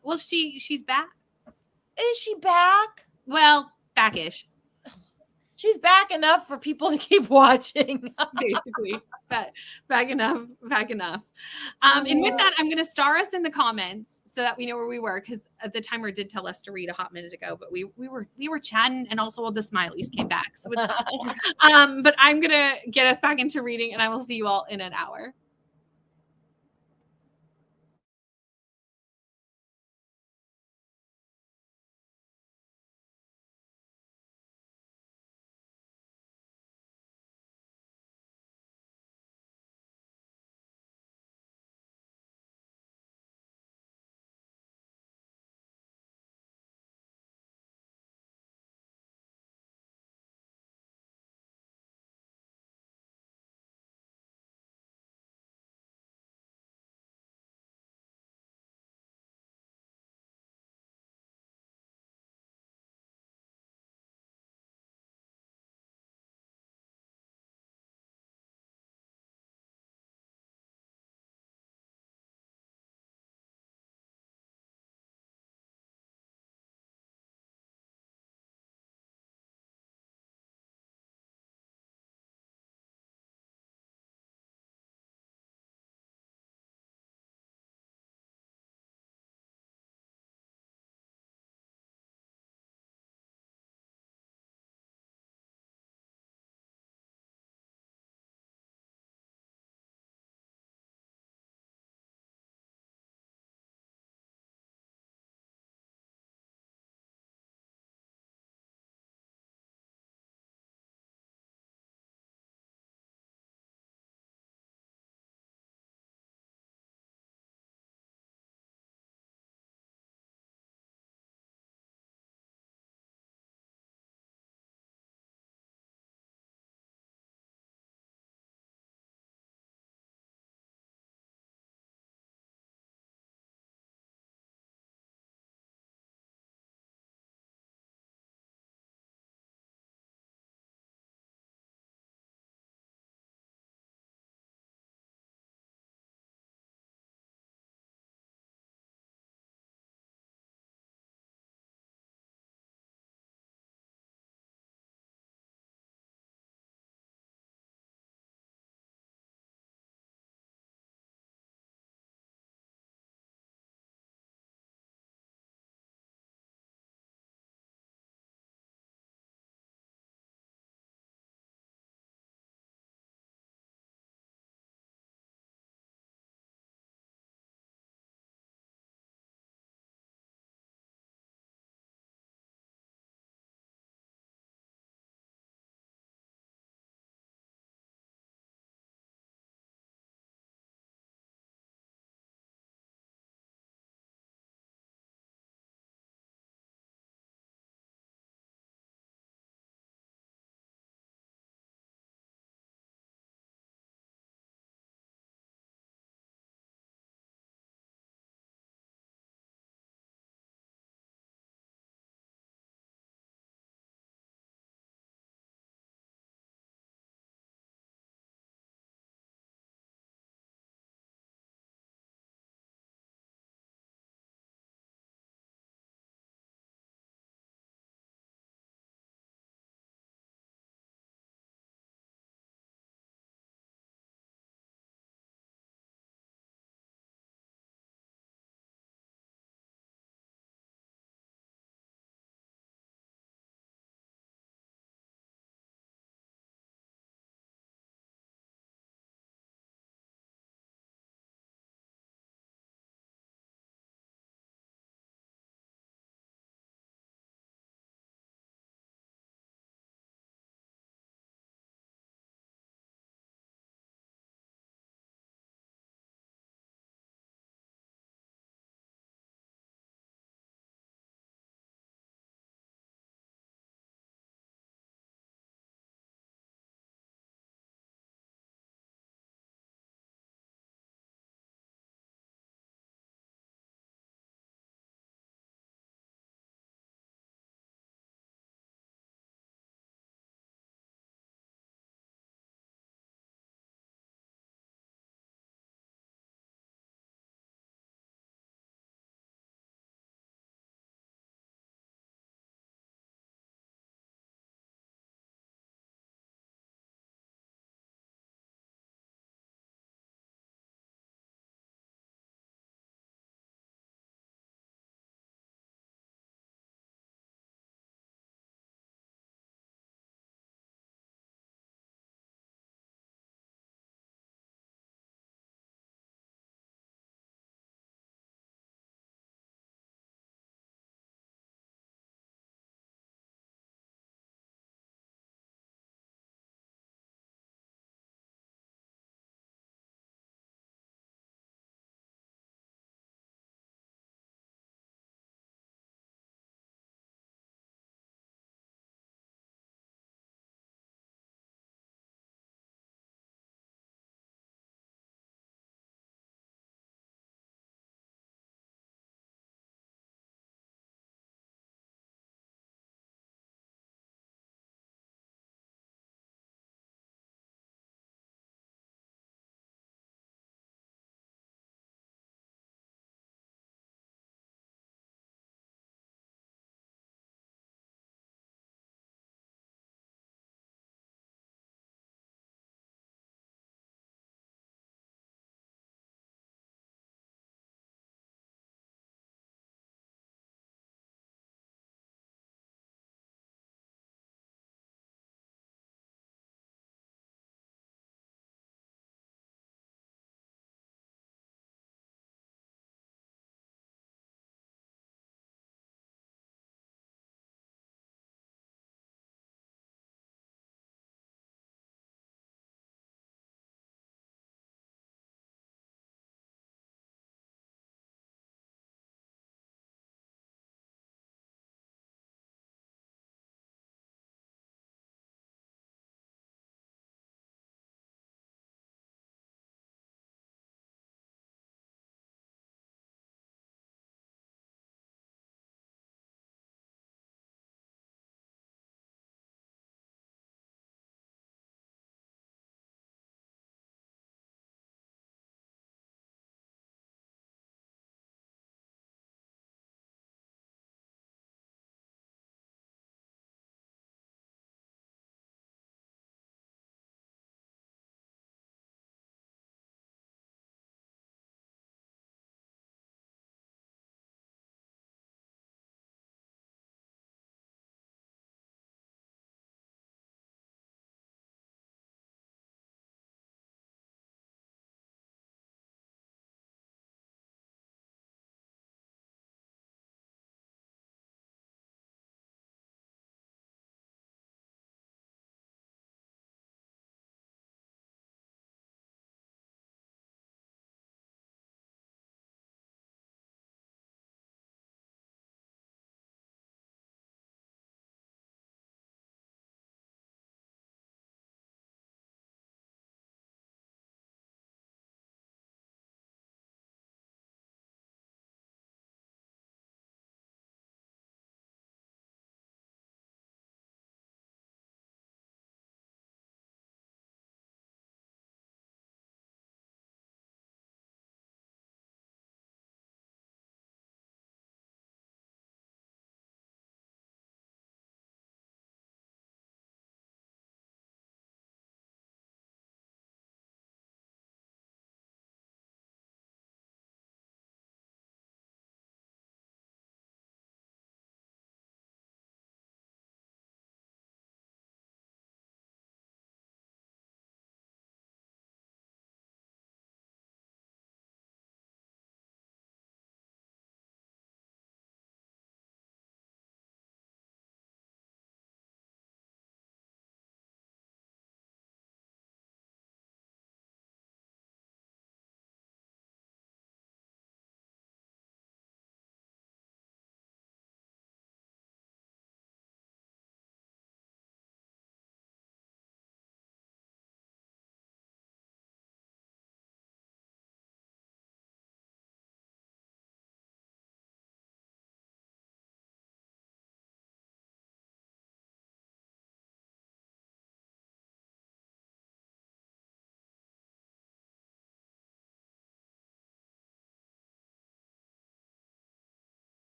Well, she's back. Is she back? Well, backish. She's back enough for people to keep watching. Basically. Back enough. And with that, I'm going to star us in the comments so that we know where we were, because the timer did tell us to read a hot minute ago, but we were chatting, and also the smileys came back. So it's fine. But I'm going to get us back into reading, and I will see you all in an hour.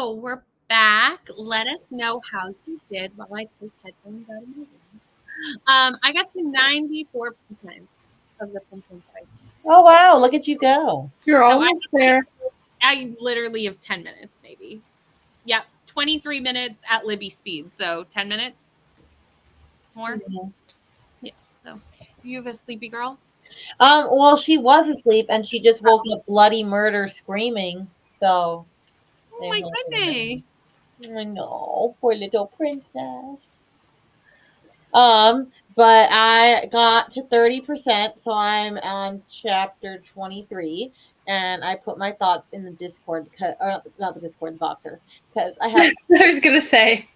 So we're back. Let us know how you did while I take headphones out of my room. I got to 94% of the pumpkin spice. Oh wow, look at you go. You're almost there. I literally have 10 minutes, maybe. Yep, 23 minutes at Libby speed. So 10 minutes more. Mm-hmm. Yeah. So you have a sleepy girl? Well, she was asleep and she just woke up bloody murder screaming. So Oh my goodness. I know, poor little princess. But I got to 30%, so I'm on chapter 23, and I put my thoughts in the Discord because, or not the Discord, the Boxer, because I was gonna say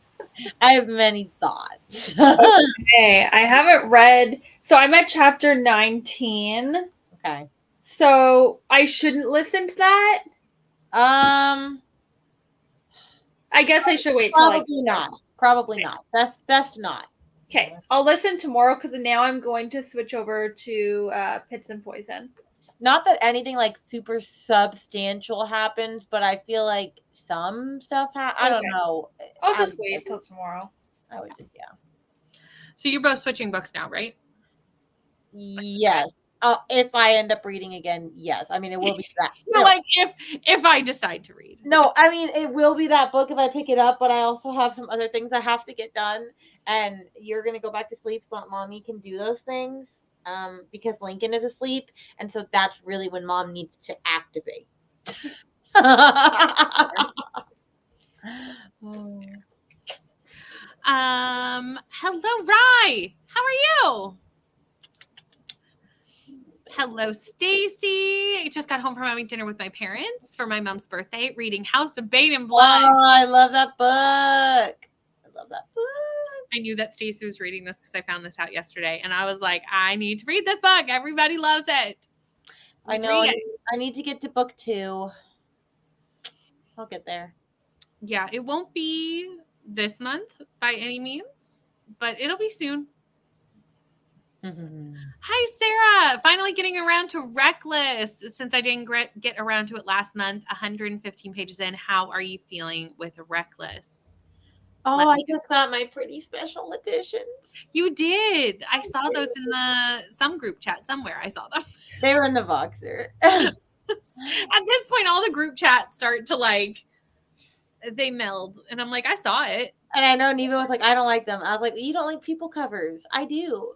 I have many thoughts. Okay, I haven't read. So I'm at chapter 19. Okay. So I shouldn't listen to that. I guess I should wait till Probably not. Probably not. Best not. Okay, I'll listen tomorrow because now I'm going to switch over to Pits and Poison. Not that anything like super substantial happens, but I feel like some stuff I don't know. I'll just wait till tomorrow. I would just, yeah. So you're both switching books now, right? Yes. If I end up reading again, yes. I mean, it will be that. No, like if I decide to read. No, I mean, it will be that book if I pick it up, but I also have some other things I have to get done. And you're going to go back to sleep so that mommy can do those things because Lincoln is asleep. And so that's really when mom needs to activate. Hello, Rye. How are you? Hello, Stacy. I just got home from having dinner with my parents for my mom's birthday, reading House of Bane and Blood. Oh, I love that book. I love that book. I knew that Stacy was reading this because I found this out yesterday, and I was like, I need to read this book. Everybody loves it. I know. I need to get to book 2. I'll get there. Yeah, it won't be this month by any means, but it'll be soon. Hi, Sarah. Finally getting around to Reckless since I didn't get around to it last month. 115 pages in. How are you feeling with Reckless? Oh, I just got my pretty special editions. You did. I saw those in some group chat somewhere. I saw them. They were in the Boxer. At this point, all the group chats start to they meld. And I'm like, I saw it. And I know Neva was like, I don't like them. I was like, you don't like people covers. I do.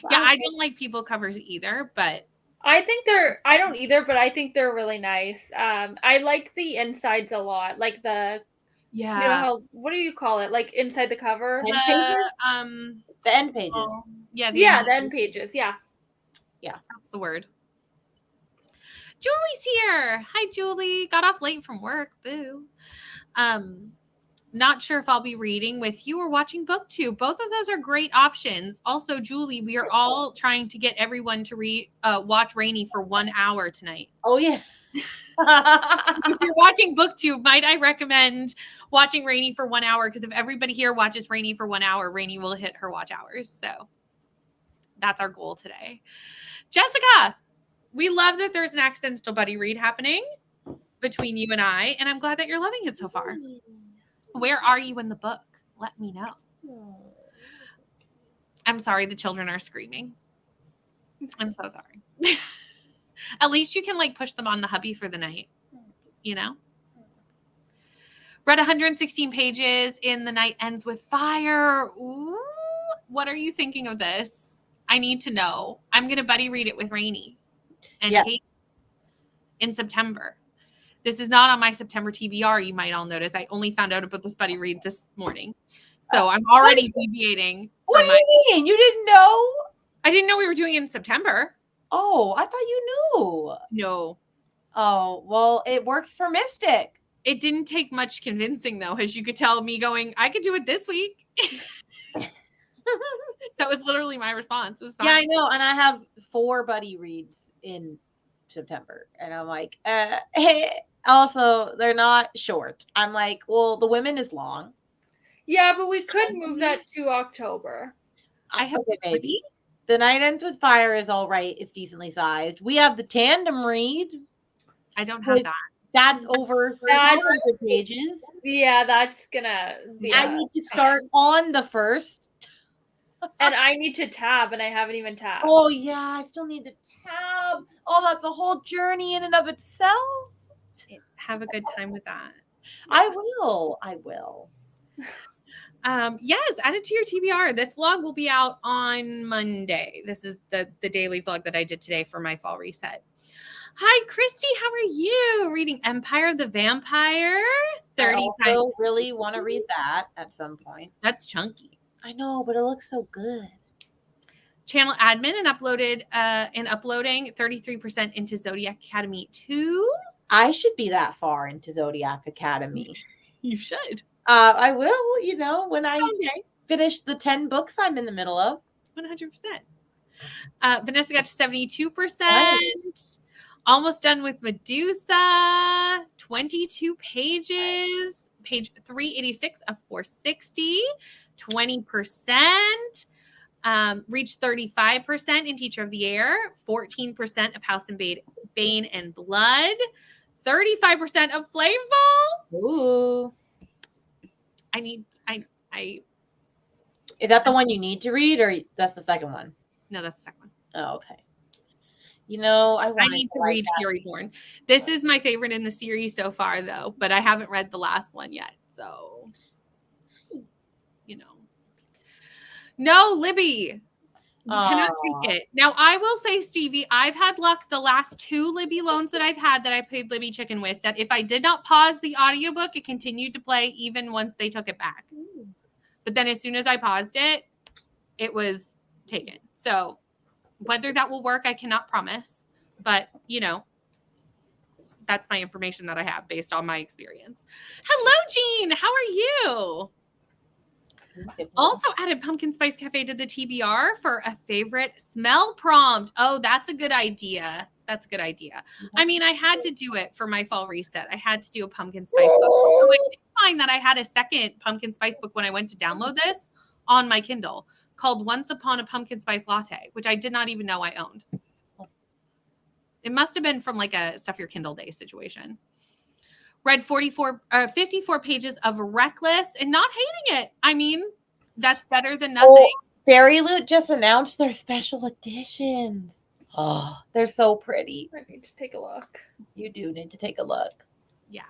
Yeah, I don't like people covers either, but I don't either, but I think they're really nice. I like the insides a lot. Like the you know what do you call it? Like inside the cover? The end pages. The end pages. Yeah. That's the word. Julie's here. Hi, Julie. Got off late from work. Boo. Not sure if I'll be reading with you or watching BookTube. Both of those are great options. Also, Julie, we are all trying to get everyone to watch Rainy for 1 hour tonight. Oh, yeah. If you're watching BookTube, might I recommend watching Rainy for 1 hour? Because if everybody here watches Rainy for 1 hour, Rainy will hit her watch hours. So that's our goal today. Jessica, we love that there's an accidental buddy read happening between you and I, and I'm glad that you're loving it so far. Where are you in the book? Let me know. I'm sorry the children are screaming. I'm so sorry. At least you can push them on the hubby for the night, you know? Read 116 pages in The Night Ends with Fire. Ooh, what are you thinking of this? I need to know. I'm going to buddy read it with Rainy and Kate in September. This is not on my September TBR, you might all notice. I only found out about this buddy read this morning. So I'm already deviating. What do you mean? You didn't know? I didn't know we were doing it in September. Oh, I thought you knew. No. Oh, well, it works for Mystic. It didn't take much convincing, though, as you could tell me going, I could do it this week. That was literally my response. It was fine. Yeah, I know. And I have 4 buddy reads in September. And I'm like, hey. Also, they're not short. I'm like, well, the women is long. Yeah, but we could move that to October. I have maybe. The Night Ends with Fire is all right. It's decently sized. We have the tandem read. I don't have that. That's over 300 pages. Yeah, that's gonna be. I need to start on the first. And I need to tab, and I haven't even tabbed. Oh, yeah, I still need to tab. Oh, that's a whole journey in and of itself. Have a good time with that. I will. Yes, add it to your TBR. This vlog will be out on Monday. This is the daily vlog that I did today for my fall reset. Hi, Christy. How are you? Reading Empire of the Vampire. 30 I also really want to read that at some point. That's chunky. I know, but it looks so good. Channel admin and uploading 33% into Zodiac Academy 2. I should be that far into Zodiac Academy. You should. I will, when I finish the 10 books I'm in the middle of. 100%. Vanessa got to 72%. Nice. Almost done with Medusa. 22 pages. Page 386 of 460. 20%. Reached 35% in Teacher of the Air. 14% of House and Bane and Blood. 35% of Flamefall. Ooh. I Is that the one you need to read, or that's the second one? No, that's the second one. Oh, okay. I need to read Furyborn. This is my favorite in the series so far, though, but I haven't read the last one yet. So, No, Libby. You cannot take it. Now, I will say, Stevie, I've had luck the last 2 Libby loans that I've had that I paid Libby Chicken with, that if I did not pause the audiobook, it continued to play even once they took it back. But then as soon as I paused it, it was taken. So whether that will work, I cannot promise. But, that's my information that I have based on my experience. Hello, Jean. How are you? Also added Pumpkin Spice Cafe to the TBR for a favorite smell prompt. Oh, that's a good idea. I mean, I had to do it for my fall reset. I had to do a pumpkin spice book. So I did find that I had a second pumpkin spice book when I went to download this on my Kindle called Once Upon a Pumpkin Spice Latte, which I did not even know I owned. It must have been from like a Stuff Your Kindle Day situation. Read 54 pages of Reckless and not hating it. I mean, that's better than nothing. Oh, Fairy Loot just announced their special editions. Oh, they're so pretty. I need to take a look. You do need to take a look. Yeah.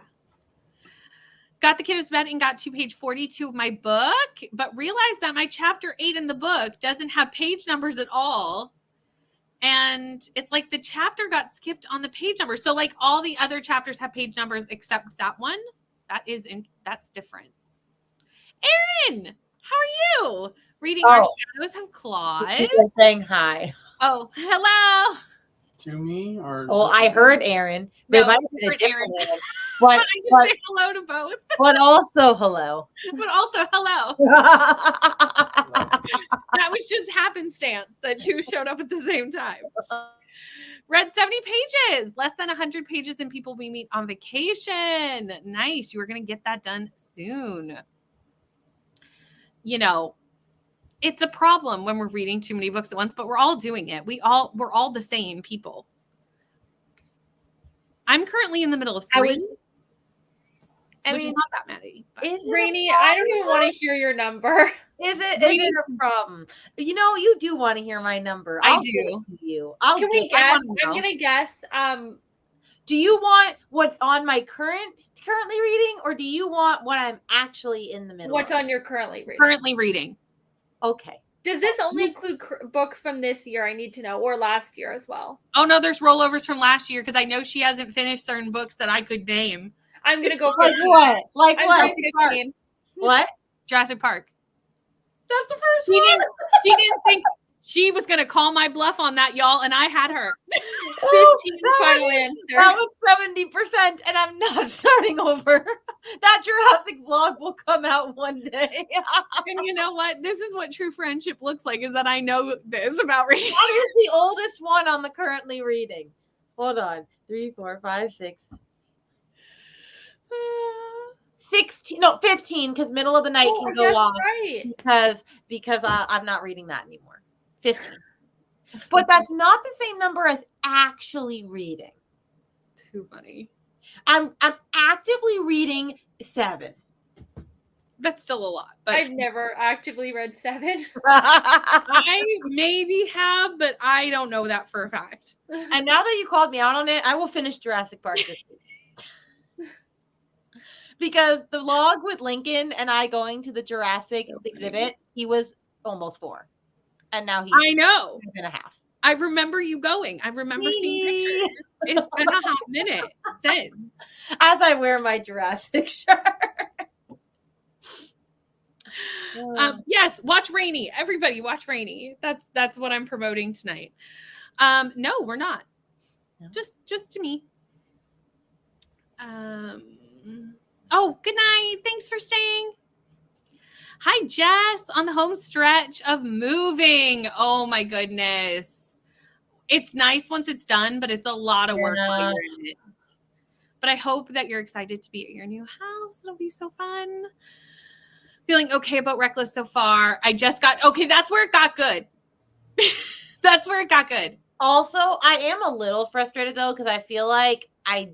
Got the kiddos to bed and got to page 42 of my book, but realized that my chapter 8 in the book doesn't have page numbers at all. And it's like the chapter got skipped on the page number. So like all the other chapters have page numbers except that one. That's different. Erin, how are you? Reading Our Shadows Have Claws. Saying hi. Oh, hello. To me or? Oh, I heard Aaron. No, might have been a different Aaron. But I can say hello to both. But also hello. That was just happenstance that 2 showed up at the same time. Read 70 pages, less than 100 pages in People We Meet on Vacation. Nice. You were going to get that done soon. It's a problem when we're reading too many books at once, but we're all doing it. We're all the same people. I'm currently in the middle of 3. Which is not that many. Rainy, I don't even want to hear your number. Is it a problem? You do want to hear my number. I do. Can we guess? I'm gonna guess. Do you want what's on my currently reading, or do you want what I'm actually in the middle? What's on your currently reading? Currently reading. Okay. Does this only include books from this year? I need to know, or last year as well. Oh no, there's rollovers from last year because I know she hasn't finished certain books that I could name. I'm gonna go like what? Like what? What? Jurassic Park. That's the first one. She didn't think she was gonna call my bluff on that, y'all, and I had her. 15 final answer. That was 70%, and I'm not starting over. That Jurassic vlog will come out one day. And you know what? This is what true friendship looks like, is that I know this about reading. What is the oldest one on the currently reading? Hold on. 3, 4, 5, 6. 16, no, 15, because middle of the night can go off. Right. Because I'm not reading that anymore. 15. But that's not the same number as actually reading. Too funny. I'm actively reading 7. That's still a lot, but I've never actively read 7. I maybe have, but I don't know that for a fact. And now that you called me out on it, I will finish Jurassic Park this week. Because the log with Lincoln and I going to the Jurassic exhibit, he was almost 4. And now he's I know. 2.5. I remember you going. I remember seeing pictures. It's been a hot minute since. As I wear my Jurassic shirt. Yes, watch Rainy. Everybody watch Rainy. That's what I'm promoting tonight. No, we're not. No. Just to me. Oh, good night. Thanks for staying. Hi, Jess, on the home stretch of moving. Oh my goodness. It's nice once it's done, but it's a lot of work while you're in it. But I hope that you're excited to be at your new house. It'll be so fun. Feeling okay about Reckless so far. Okay, that's where it got good. That's where it got good. Also, I am a little frustrated though, because I feel like I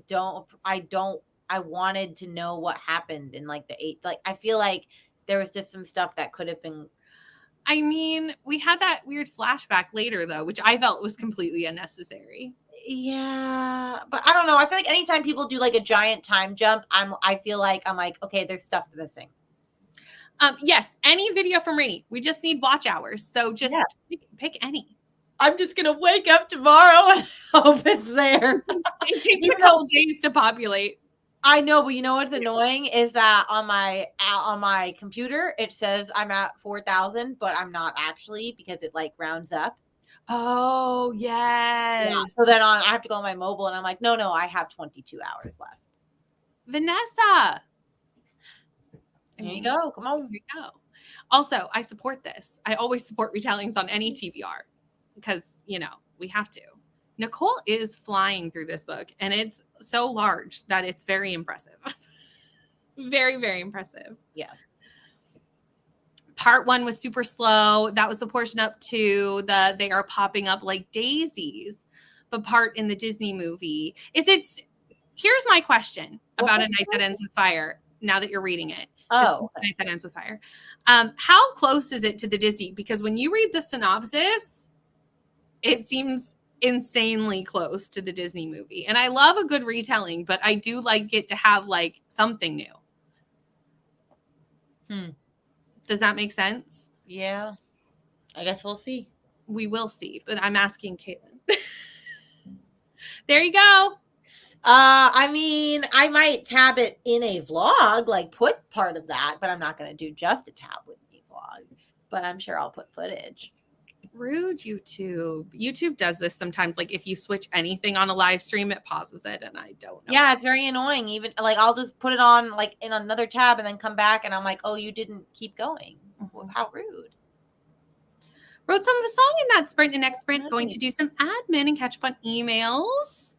wanted to know what happened in like the 8th. Like, I feel like there was just some stuff that could have been. I mean, we had that weird flashback later though, which I felt was completely unnecessary. Yeah, but I don't know. I feel like anytime people do like a giant time jump, I feel like I'm like, okay, there's stuff missing. Yes, any video from Rainy. We just need watch hours. So just pick any. I'm just gonna wake up tomorrow and hope it's there. It takes a couple days to populate. I know, but you know what's annoying is that on my computer it says I'm at 4,000, but I'm not actually, because it like rounds up. Oh yes. Yeah. So then I have to go on my mobile and I'm like, no, I have 22 hours left. Vanessa. There you go. Come on. There you go. Also, I support this. I always support retellings on any TBR because, we have to. Nicole is flying through this book, and it's so large that it's very impressive. Very, very impressive. Yeah. Part 1 was super slow. That was the portion up to they are popping up like daisies. The part in the Disney movie here's my question about A Night That Ends with Fire. Now that you're reading it. Oh, A Night That Ends with Fire. How close is it to the Disney? Because when you read the synopsis, it seems insanely close to the Disney movie. And I love a good retelling, but I do like it to have like something new. Does that make sense? Yeah. I guess we'll see. We will see, but I'm asking Caitlin. There you go. I mean, I might tab it in a vlog, like put part of that, but I'm not going to do just a tab with a vlog. But I'm sure I'll put footage. Rude YouTube. YouTube does this sometimes. Like if you switch anything on a live stream, it pauses it, and I don't know. Yeah, it's very annoying. Even like I'll just put it on like in another tab and then come back and I'm like, oh, you didn't keep going. Mm-hmm. How rude. Wrote some of a song in that sprint and next sprint. Going to do some admin and catch up on emails.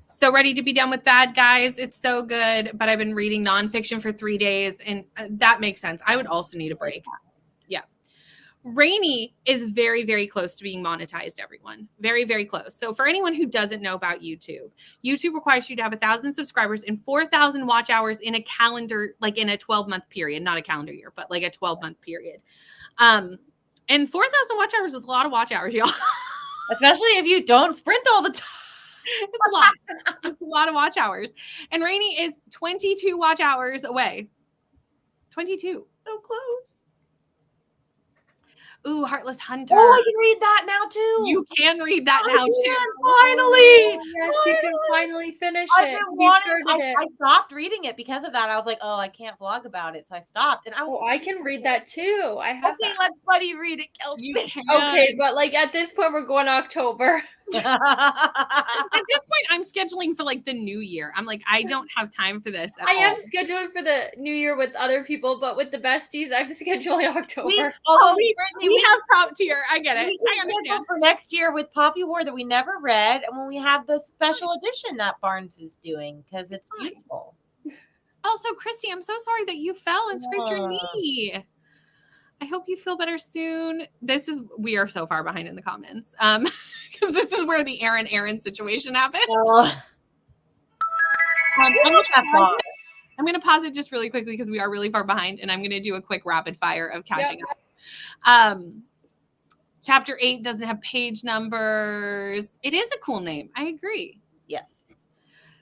So ready to be done with Bad Guys. It's so good, but I've been reading nonfiction for 3 days, and that makes sense. I would also need a break. Yeah. Rainy is very, very close to being monetized, everyone. Very, very close. So for anyone who doesn't know about YouTube, YouTube requires you to have 1,000 subscribers and 4,000 watch hours in a calendar, like in a 12-month period, not a calendar year, but like a 12-month period. And 4,000 watch hours is a lot of watch hours, y'all. Especially if you don't sprint all the time. It's a lot. It's a lot of watch hours. And Rainy is 22 watch hours away. 22. So close. Ooh, Heartless Hunter. Oh, I can read that now too. You can read that now too. Finally. Yes, you can finally finish it. I stopped reading it because of that. I was like, oh, I can't vlog about it. So I stopped. And I can read that too. I have okay, let's buddy read it, Kelsey. You can. Okay, but like at this point, we're going October. At this point, I'm scheduling for like the new year. I'm like, I don't have time for this. I am scheduling for the new year with other people, but with the besties, I'm scheduling October. We have top tier. I get it. I understand. For next year with Poppy War that we never read, and when we have the special edition that Barnes is doing because it's beautiful. Also, Christy, I'm so sorry that you fell and scraped your knee. I hope you feel better soon. We are so far behind in the comments. Because this is where the Aaron situation happened. I'm going to pause it just really quickly because we are really far behind, and I'm going to do a quick rapid fire of catching up. Chapter 8 doesn't have page numbers. It is a cool name. I agree. Yes.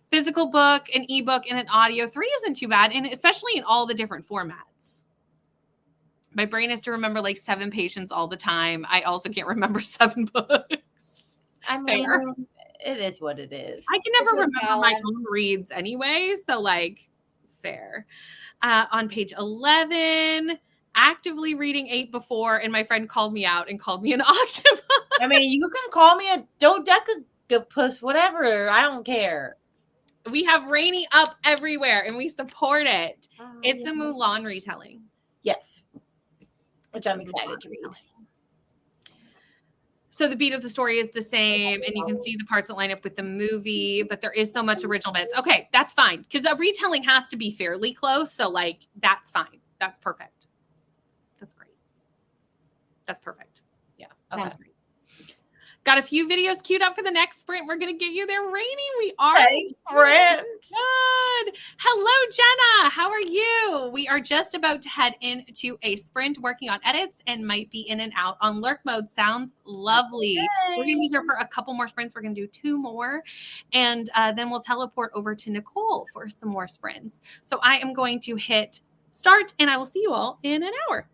Physical book, an ebook, and an audio. 3 isn't too bad, and especially in all the different formats. My brain has to remember like 7 patients all the time. I also can't remember 7 books. I mean, it is what it is. I can never remember my own reads anyway, so like, fair. On page 11, actively reading 8 before, and my friend called me out and called me an octopus. I mean, you can call me a dodecagopus, whatever. I don't care. We have Rainy up everywhere, and we support it. It's a Mulan retelling. Yes. Which I'm excited to read. So the beat of the story is the same, and you can see the parts that line up with the movie, but there is so much original bits. Okay, that's fine, because a retelling has to be fairly close, so, like, that's fine. That's perfect. That's great. That's perfect. Yeah. Okay. That's great. Got a few videos queued up for the next sprint. We're going to get you there, Rainy. We are. Thanks, friend. Good. Hello, Jenna. How are you? We are just about to head into a sprint working on edits and might be in and out on lurk mode. Sounds lovely. Yay. We're going to be here for a couple more sprints. We're going to do 2 more. And then we'll teleport over to Nicole for some more sprints. So I am going to hit start, and I will see you all in an hour.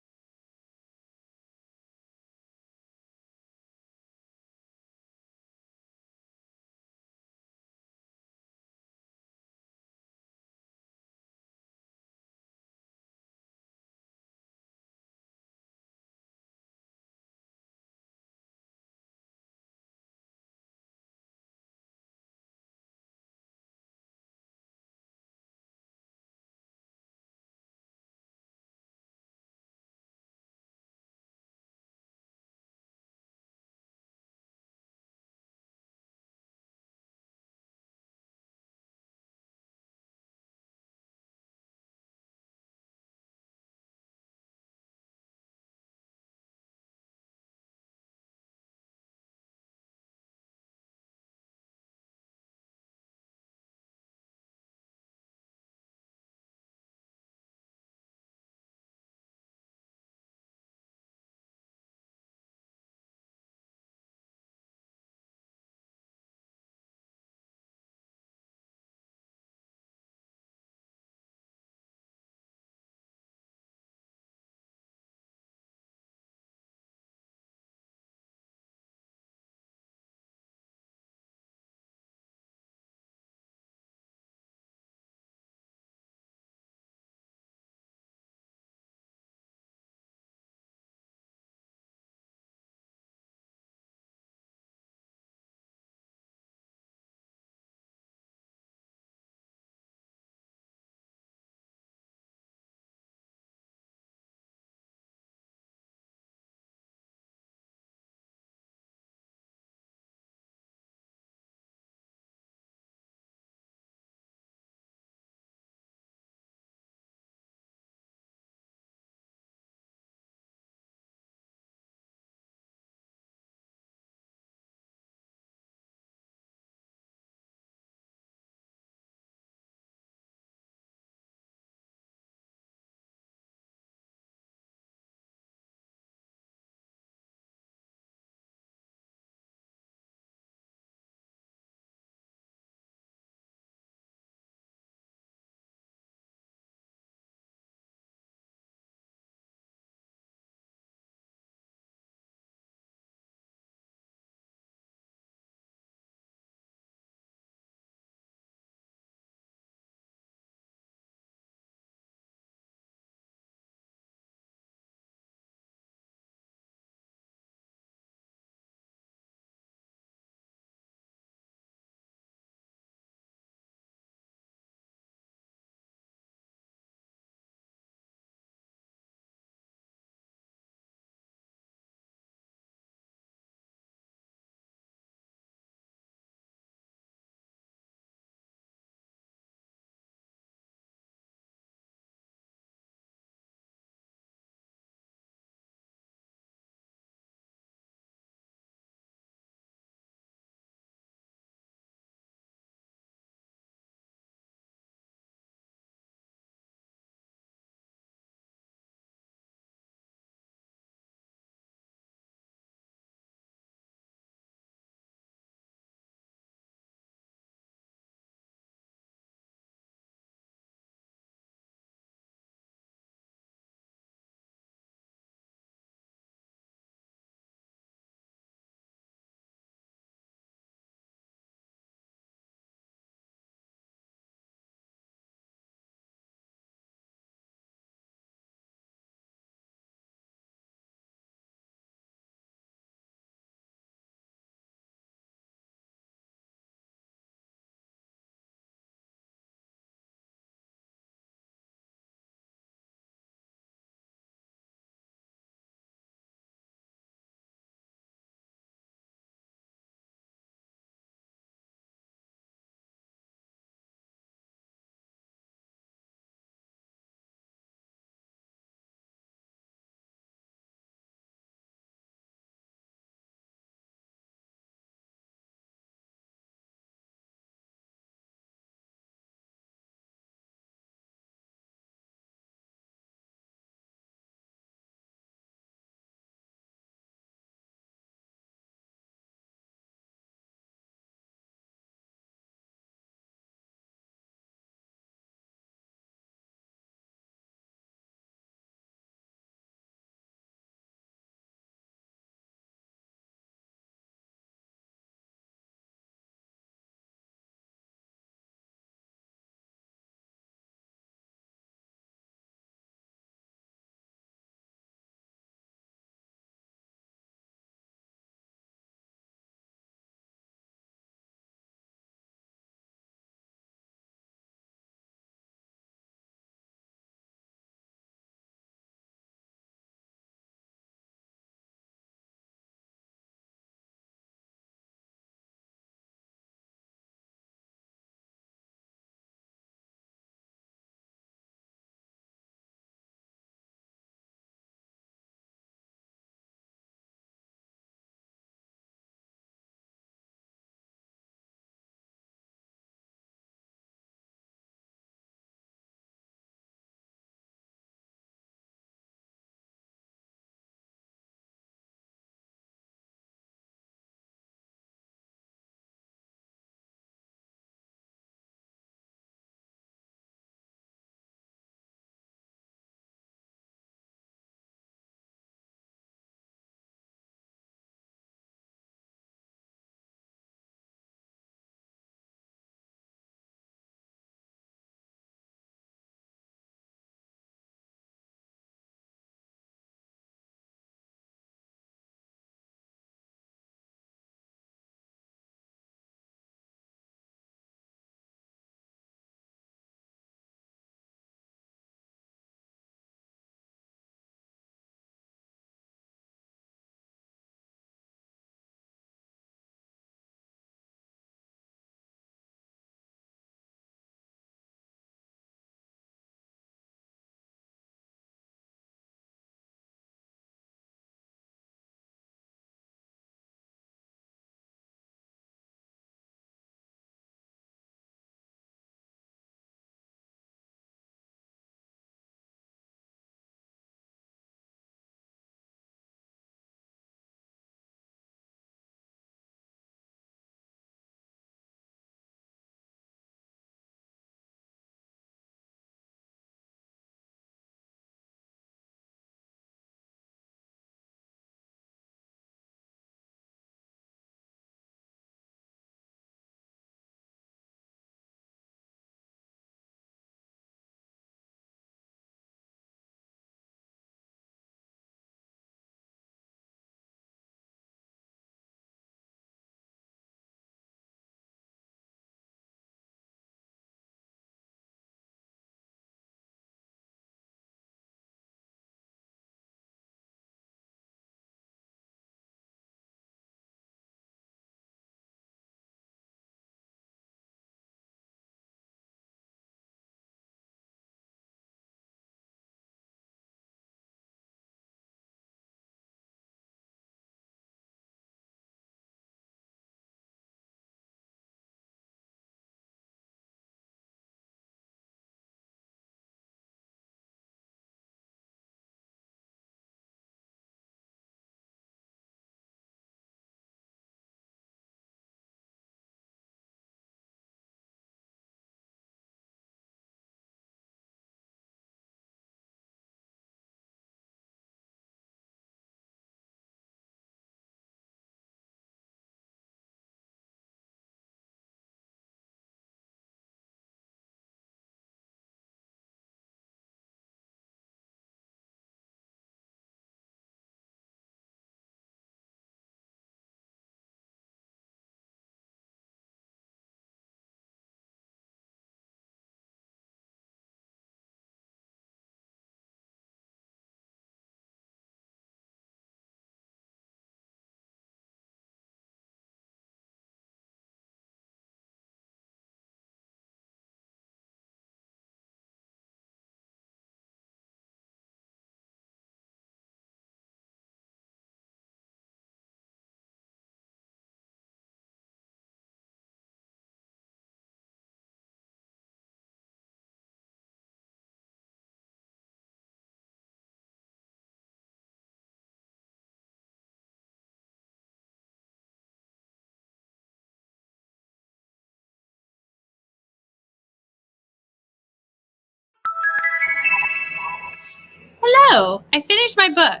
Hello. I finished my book.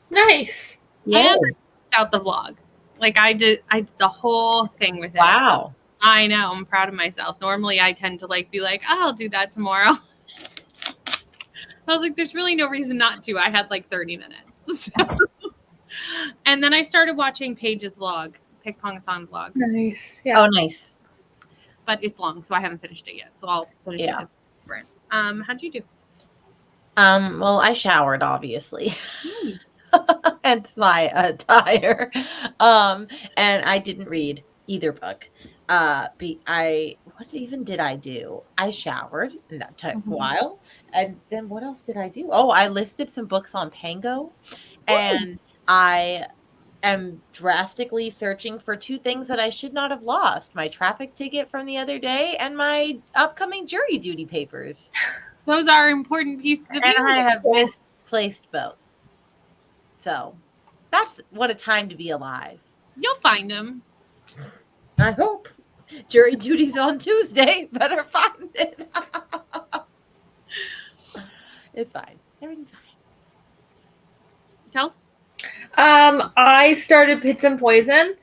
Nice. And I out the vlog. Like I did the whole thing with it. Wow. I know. I'm proud of myself. Normally I tend to be like, oh, I'll do that tomorrow. I was like, there's really no reason not to. I had 30 minutes. And then I started watching Paige's vlog, Pick Pongathon vlog. Nice. Yeah. Oh, nice. But it's long, so I haven't finished it yet. So I'll finish it in sprint. How'd you do? Well, I showered, obviously. Hence my attire. And I didn't read either book. What even did I do? I showered, and that took a while. And then what else did I do? Oh, I listed some books on Pango, and I am drastically searching for two things that I should not have lost: my traffic ticket from the other day and my upcoming jury duty papers. Those are important pieces of And I music. have misplaced both. So that's what a time to be alive. You'll find them. I hope. Jury duty's on Tuesday. Better find it. It's fine. Everything's fine. Tels? I started Pits and Poison,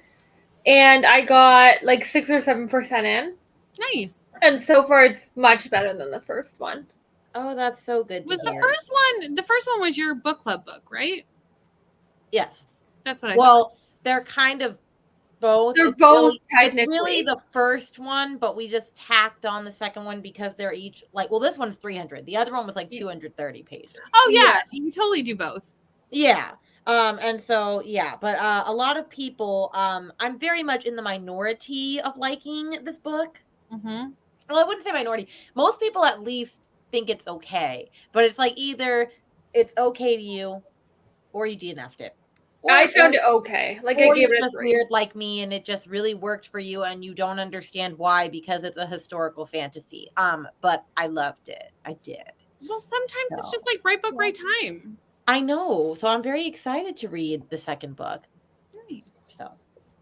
and I got 6 or 7% in. Nice. And so far, it's much better than the first one. Oh, that's so good. Was the first one was your book club book, right? Yes. That's what I thought. They're kind of both. They're both technically. It's really the first one, but we just tacked on the second one because they're each this one's 300. The other one was 230 pages. Oh yeah, you totally do both. Yeah. And so but a lot of people, I'm very much in the minority of liking this book. Mm-hmm. Well, I wouldn't say minority. Most people at least think it's okay, but it's either it's okay to you or you DNF'd it. I found it okay. I gave it a 3. Weird like me, and it just really worked for you, and you don't understand why because it's a historical fantasy. But I loved it. I did. Well, sometimes it's just right book, right time. I know. So I'm very excited to read the second book. Nice. So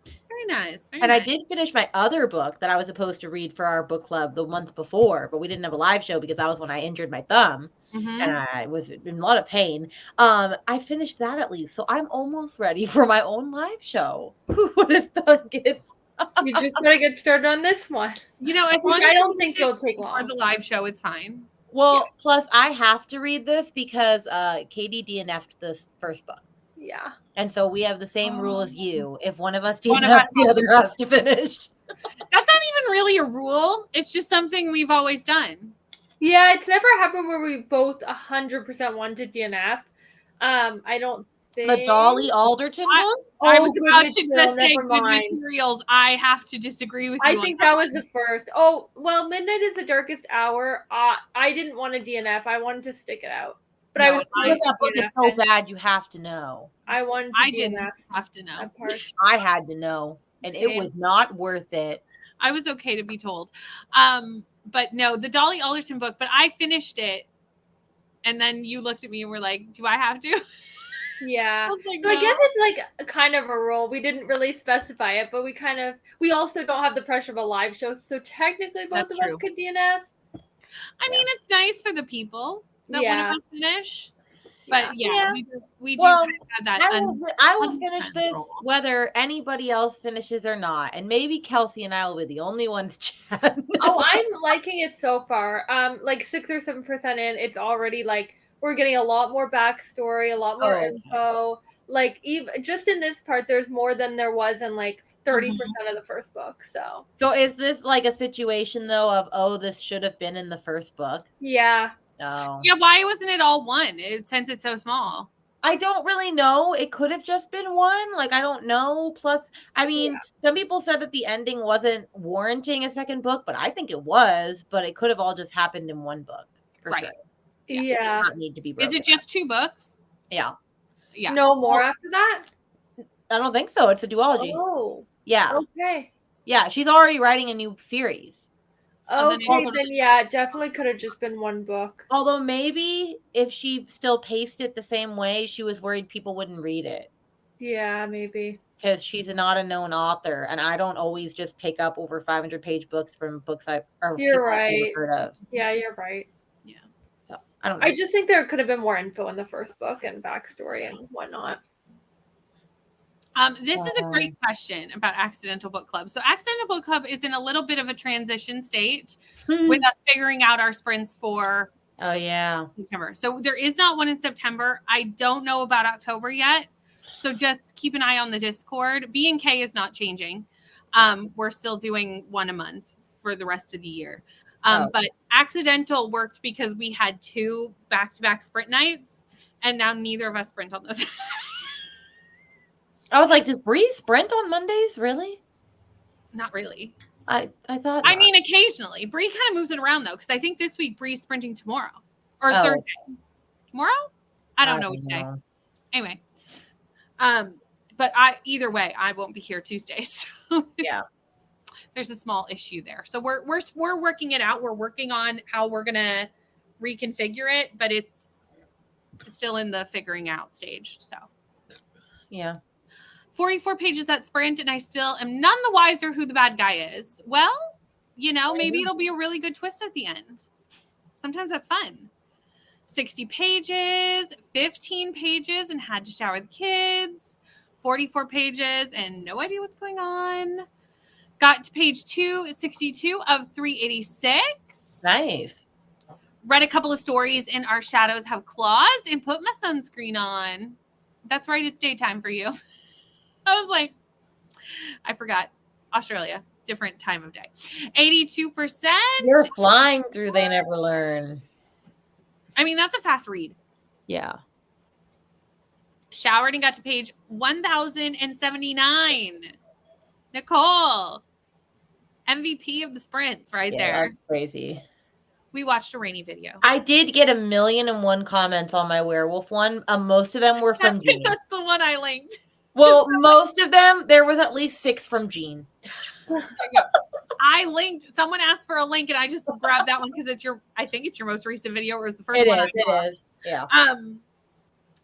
very nice. And I did finish my other book that I was supposed to read for our book club the month before, but we didn't have a live show because that was when I injured my thumb. Mm-hmm. And I was in a lot of pain. I finished that at least. So I'm almost ready for my own live show. Who would have thunk it? You just gotta get started on this one. As long as I don't think it'll take long. For the live show, it's fine. Well, plus I have to read this because Katie DNF'd the first book. Yeah. And so we have the same rule as you. If one of us DNFs, the other has to finish. That's not even really a rule. It's just something we've always done. Yeah, it's never happened where we both 100% wanted DNF. I don't think. The Dolly Alderton book? I was about to just say Good Materials. I have to disagree with you. I think that was the first. Oh, well, Midnight is the Darkest Hour. I didn't want a DNF. I wanted to stick it out. But I was that book is so bad you have to know. I wanted to didn't have to know. I had to know. And it was not worth it. I was okay to be told. But no, the Dolly Alderton book, but I finished it. And then you looked at me and were like, do I have to? Yeah. I guess it's kind of a rule. We didn't really specify it, but we also don't have the pressure of a live show. So technically both of us could DNF. I mean, it's nice for the people that one of us finish. But we do well, kind of have that. I will finish this whether anybody else finishes or not. And maybe Kelsey and I will be the only ones chat. Oh, I'm liking it so far. 6 or 7% in, it's already we're getting a lot more backstory, a lot more info. Even just in this part, there's more than there was in 30% of the first book. So is this a situation though of this should have been in the first book? Yeah. Oh. Yeah, why wasn't it all one? Since it's so small. I don't really know. It could have just been one. I don't know. Plus, I mean, some people said that the ending wasn't warranting a second book, but I think it was. But it could have all just happened in one book. For sure. Yeah. It does not need to be broken. Is it just 2 books? Yeah. Yeah. No more after that? I don't think so. It's a duology. Oh. Yeah. Okay. Yeah. She's already writing a new series. Okay, then yeah, it definitely could have just been one book. Although maybe if she still paced it the same way, she was worried people wouldn't read it. Yeah, maybe. Because she's not a known author, and I don't always just pick up over 500-page books from books I've heard of. Yeah, you're right. Yeah. So I don't know. I just think there could have been more info in the first book and backstory and whatnot. This is a great question about Accidental Book Club. So Accidental Book Club is in a little bit of a transition state with us figuring out our sprints for September. So there is not one in September. I don't know about October yet. So just keep an eye on the Discord. B&K is not changing. We're still doing one a month for the rest of the year. But Accidental worked because we had 2 back-to-back sprint nights, and now neither of us sprint on those. I was like, does Bree sprint on Mondays? Really? Not really. I thought. I mean, occasionally. Bree kind of moves it around, though, because I think this week Bree's sprinting tomorrow. Or Thursday. Tomorrow? I don't know which day. Anyway. But either way, I won't be here Tuesday. So there's a small issue there. So we're working it out. We're working on how we're gonna reconfigure it, but it's still in the figuring out stage. So 44 pages that sprint, and I still am none the wiser who the bad guy is. Well, maybe it'll be a really good twist at the end. Sometimes that's fun. 60 pages, 15 pages, and had to shower the kids. 44 pages and no idea what's going on. Got to page 262 of 386. Nice. Read a couple of stories in Our Shadows Have Claws and put my sunscreen on. That's right, it's daytime for you. I was like, I forgot. Australia, different time of day. 82%. You're flying through They Never Learn. I mean, that's a fast read. Yeah. Showered and got to page 1079. Nicole, MVP of the sprints there. That's crazy. We watched a Rainy video. I did get 1,000,001 comments on my werewolf one. Most of them were from Jean. That's the one I linked. Well, most of them, there was at least 6 from Jean. I linked. Someone asked for a link, and I just grabbed that one because I think it's your most recent video, or it's the first one I saw. It is. Yeah.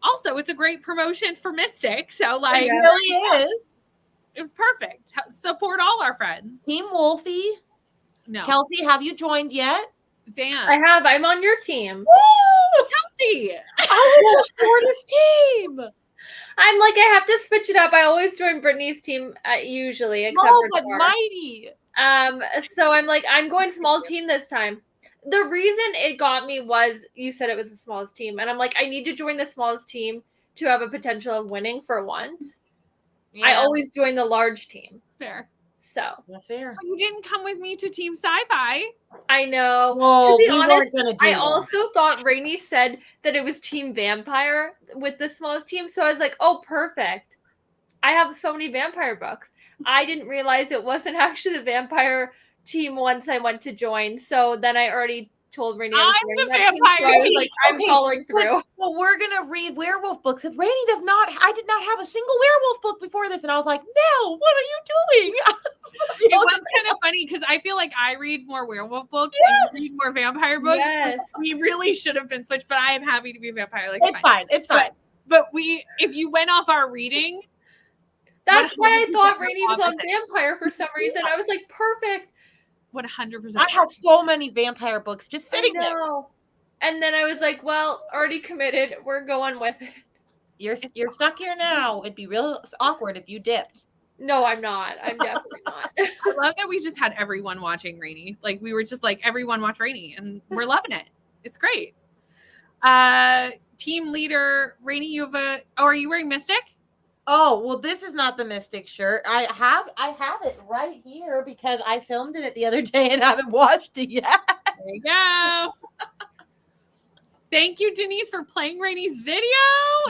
Also, it's a great promotion for Mystic. So, it really is. It was perfect. Support all our friends. Team Wolfie. No. Kelsey, have you joined yet? Van. I have. I'm on your team. Woo! Kelsey. I was the shortest team. I'm like, I have to switch it up. I always join Brittany's team usually, except for but Tara. mighty. So I'm like, I'm going small team this time. The reason it got me was you said it was the smallest team, and I'm like, I need to join the smallest team to have a potential of winning for once. Yeah. I always join the large team. It's fair. So that's fair. You didn't come with me to Team Sci-Fi. I know. Well, to be honest, I also thought Rainey said that it was Team Vampire with the smallest team. So I was like, oh, perfect. I have so many vampire books. I didn't realize it wasn't actually the vampire team once I went to join. So then I already told Rainey I'm the vampire team. Like, I'm following through. Well, we're gonna read werewolf books because Rainey I did not have a single werewolf book before this, and I was like, Mel, what are you doing? It was kind of funny because I feel like I read more werewolf books and you read more vampire books. Yes. We really should have been switched, but I am happy to be a vampire. Like, it's fine. But if you went off our reading, that's why I thought Rainey was on vampire for some reason. I was like, perfect. 100%. I have so many vampire books just sitting there. And then I was like, well, already committed. We're going with it. You're stuck here now. It'd be real awkward if you dipped. No, I'm not. I'm definitely not. I love that we just had everyone watching Rainy. Like, we were just like, everyone watch Rainy, and we're loving it. It's great. Team leader, Rainy, are you wearing Mystic? Oh, well, this is not the Mystic shirt. I have it right here because I filmed it the other day and haven't watched it yet. There you go. Thank you, Denise, for playing Rainy's video.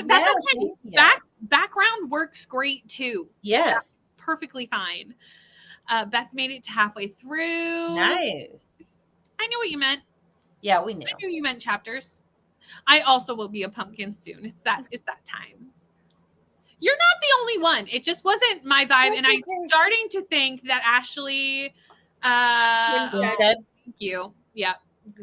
That's okay. Background works great too. Yes. That's perfectly fine. Beth made it to halfway through. Nice. I knew what you meant. Yeah, we knew. I knew you meant chapters. I also will be a pumpkin soon. It's that time. You're not the only one. It just wasn't my vibe. And I'm starting to think that Ashley thank you. Yeah.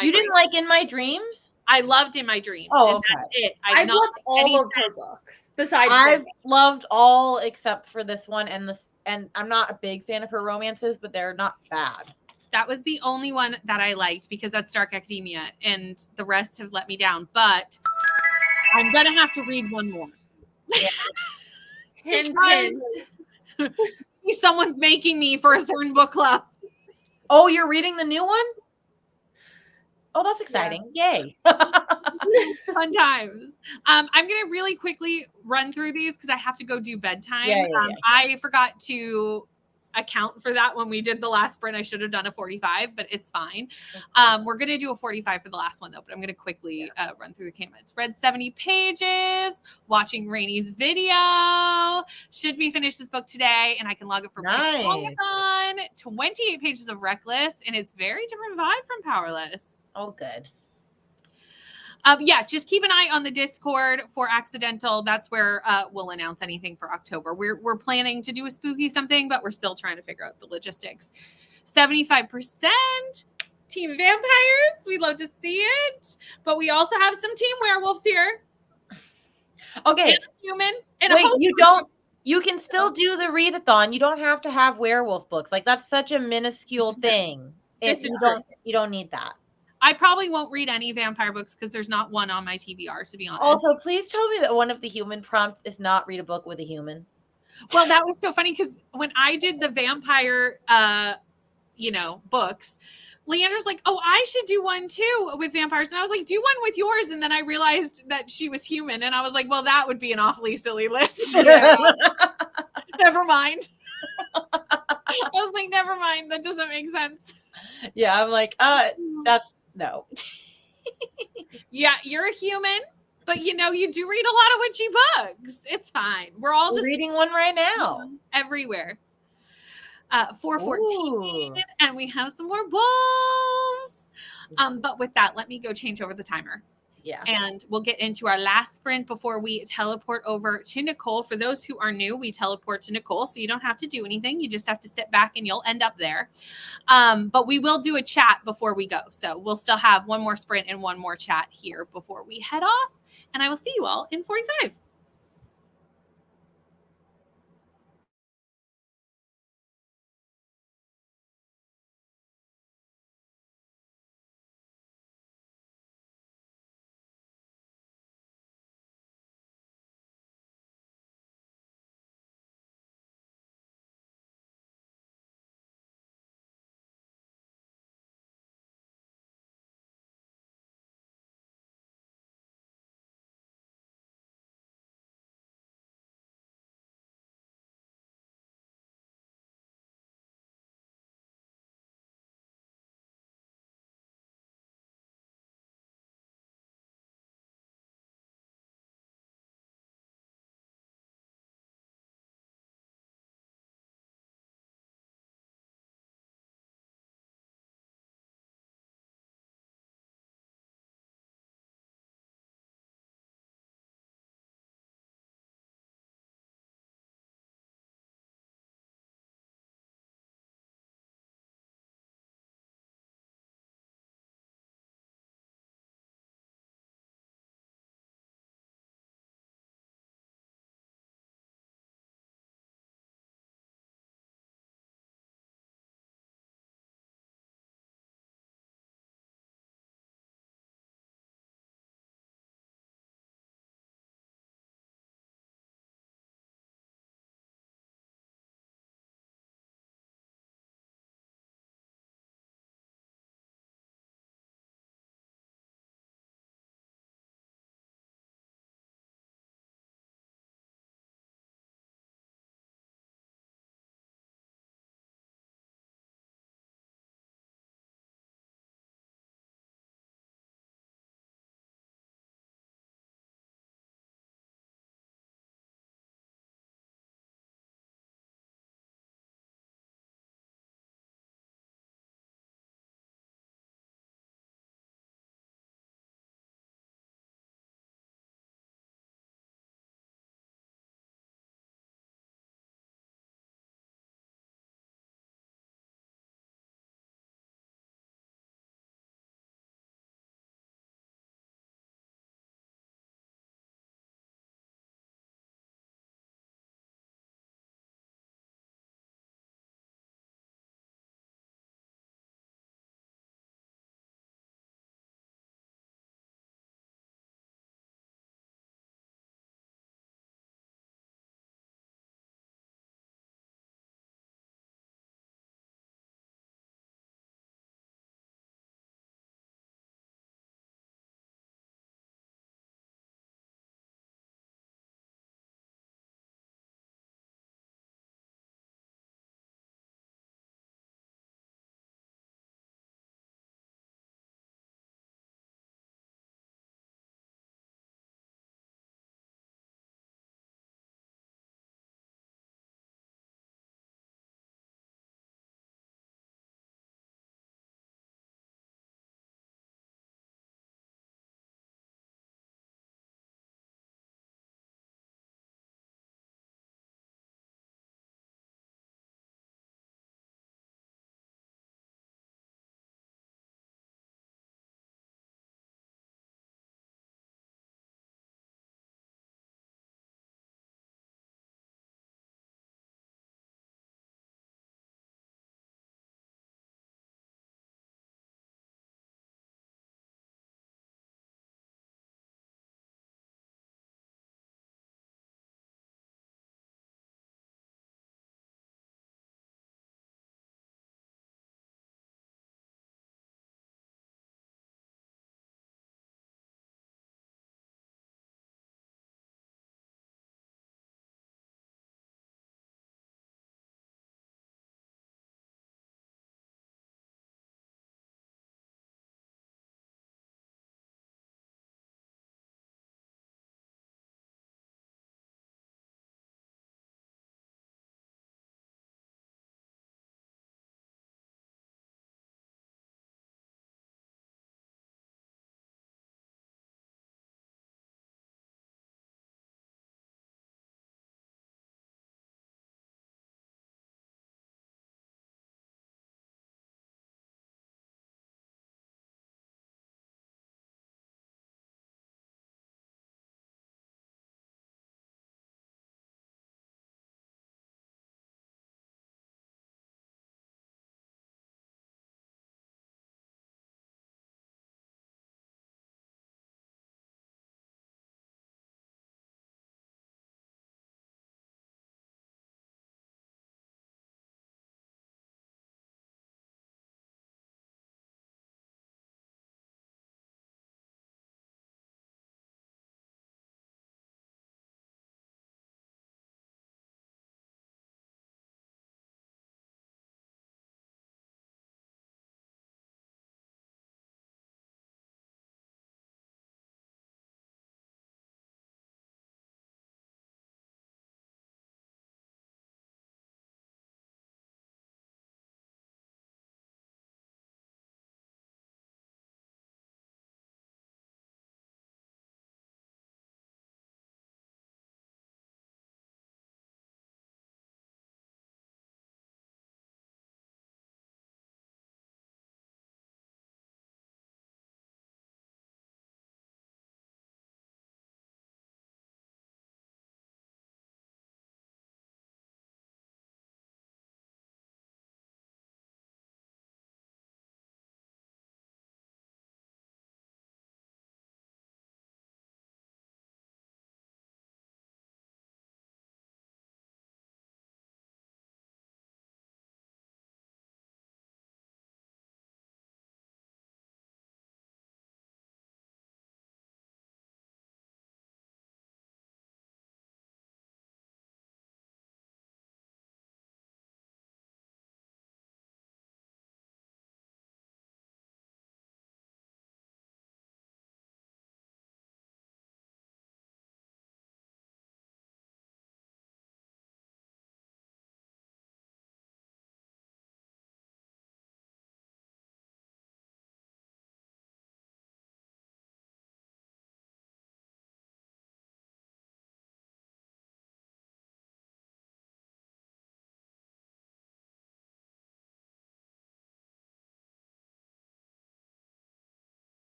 You didn't like In My Dreams? I loved In My Dreams. Oh, okay. That's it. I've loved all of her books. Besides I've loved all except for this one and I'm not a big fan of her romances, but they're not bad. That was the only one that I liked because that's Dark Academia, and the rest have let me down. But I'm gonna have to read one more. Yeah. Hint, hint. Someone's making me for a certain book club. Oh, you're reading the new one? Oh, that's exciting. Yay. Fun times. I'm gonna really quickly run through these because I have to go do bedtime. Yeah. I forgot to account for that when we did the last sprint. I should have done a 45, but it's fine. We're gonna do a 45 for the last one though, but I'm gonna quickly run through the comments. Read 70 pages, watching Rainey's video. Should we finish this book today? And I can log it for Polygon. 28 pages of Reckless, and it's very different vibe from Powerless. Oh, good. Yeah, just keep an eye on the Discord for Accidental. That's where we'll announce anything for October. We're planning to do a spooky something, but we're still trying to figure out the logistics. 75% Team Vampires. We'd love to see it. But we also have some Team Werewolves here. Okay. And a human. And wait, you can still do the readathon. You don't have to have werewolf books. Like, that's such a minuscule thing. You don't need that. I probably won't read any vampire books because there's not one on my TBR, to be honest. Also, please tell me that one of the human prompts is not read a book with a human. Well, that was so funny because when I did the vampire, books, Leandra's like, oh, I should do one too with vampires. And I was like, do one with yours. And then I realized that she was human. And I was like, well, that would be an awfully silly list. Never mind. I was like, never mind. That doesn't make sense. Yeah, I'm like, no. Yeah, you're a human, but you do read a lot of witchy books. It's fine. We're all just reading one right now. Everywhere. 414, and we have some more wolves. But with that, let me go change over the timer. Yeah. And we'll get into our last sprint before we teleport over to Nicole. For those who are new, we teleport to Nicole, so you don't have to do anything. You just have to sit back and you'll end up there. But we will do a chat before we go. So we'll still have one more sprint and one more chat here before we head off. And I will see you all in 45.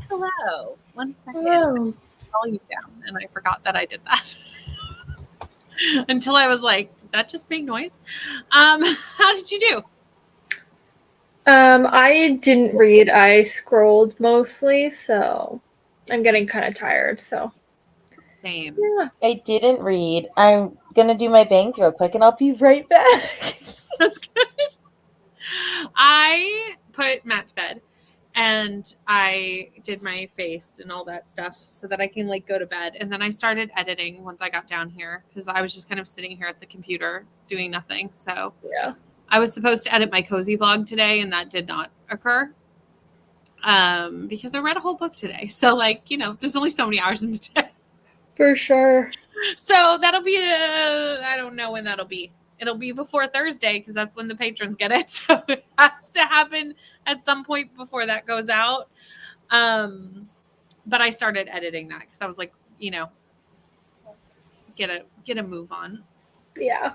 Hello. 1 second. Oh. Call you down, and I forgot that I did that. Until I was like, did that just make noise? How did you do? I didn't read. I scrolled mostly, so I'm getting kind of tired. So Same. yeah. I didn't read. I'm gonna do my bangs real quick, and I'll be right back. That's good. I put Matt to bed, and I did my face and all that stuff so that I can like go to bed. And then I started editing once I got down here because I was just kind of sitting here at the computer doing nothing. So Yeah. I was supposed to edit my cozy vlog today, and that did not occur because I read a whole book today. So like, you know, there's only so many hours in the day. For sure. So that'll be I don't know when that'll be. It'll be before Thursday because that's when the patrons get it. So it has to happen at some point before that goes out. But I started editing that because I was like, you know, get a move on Yeah.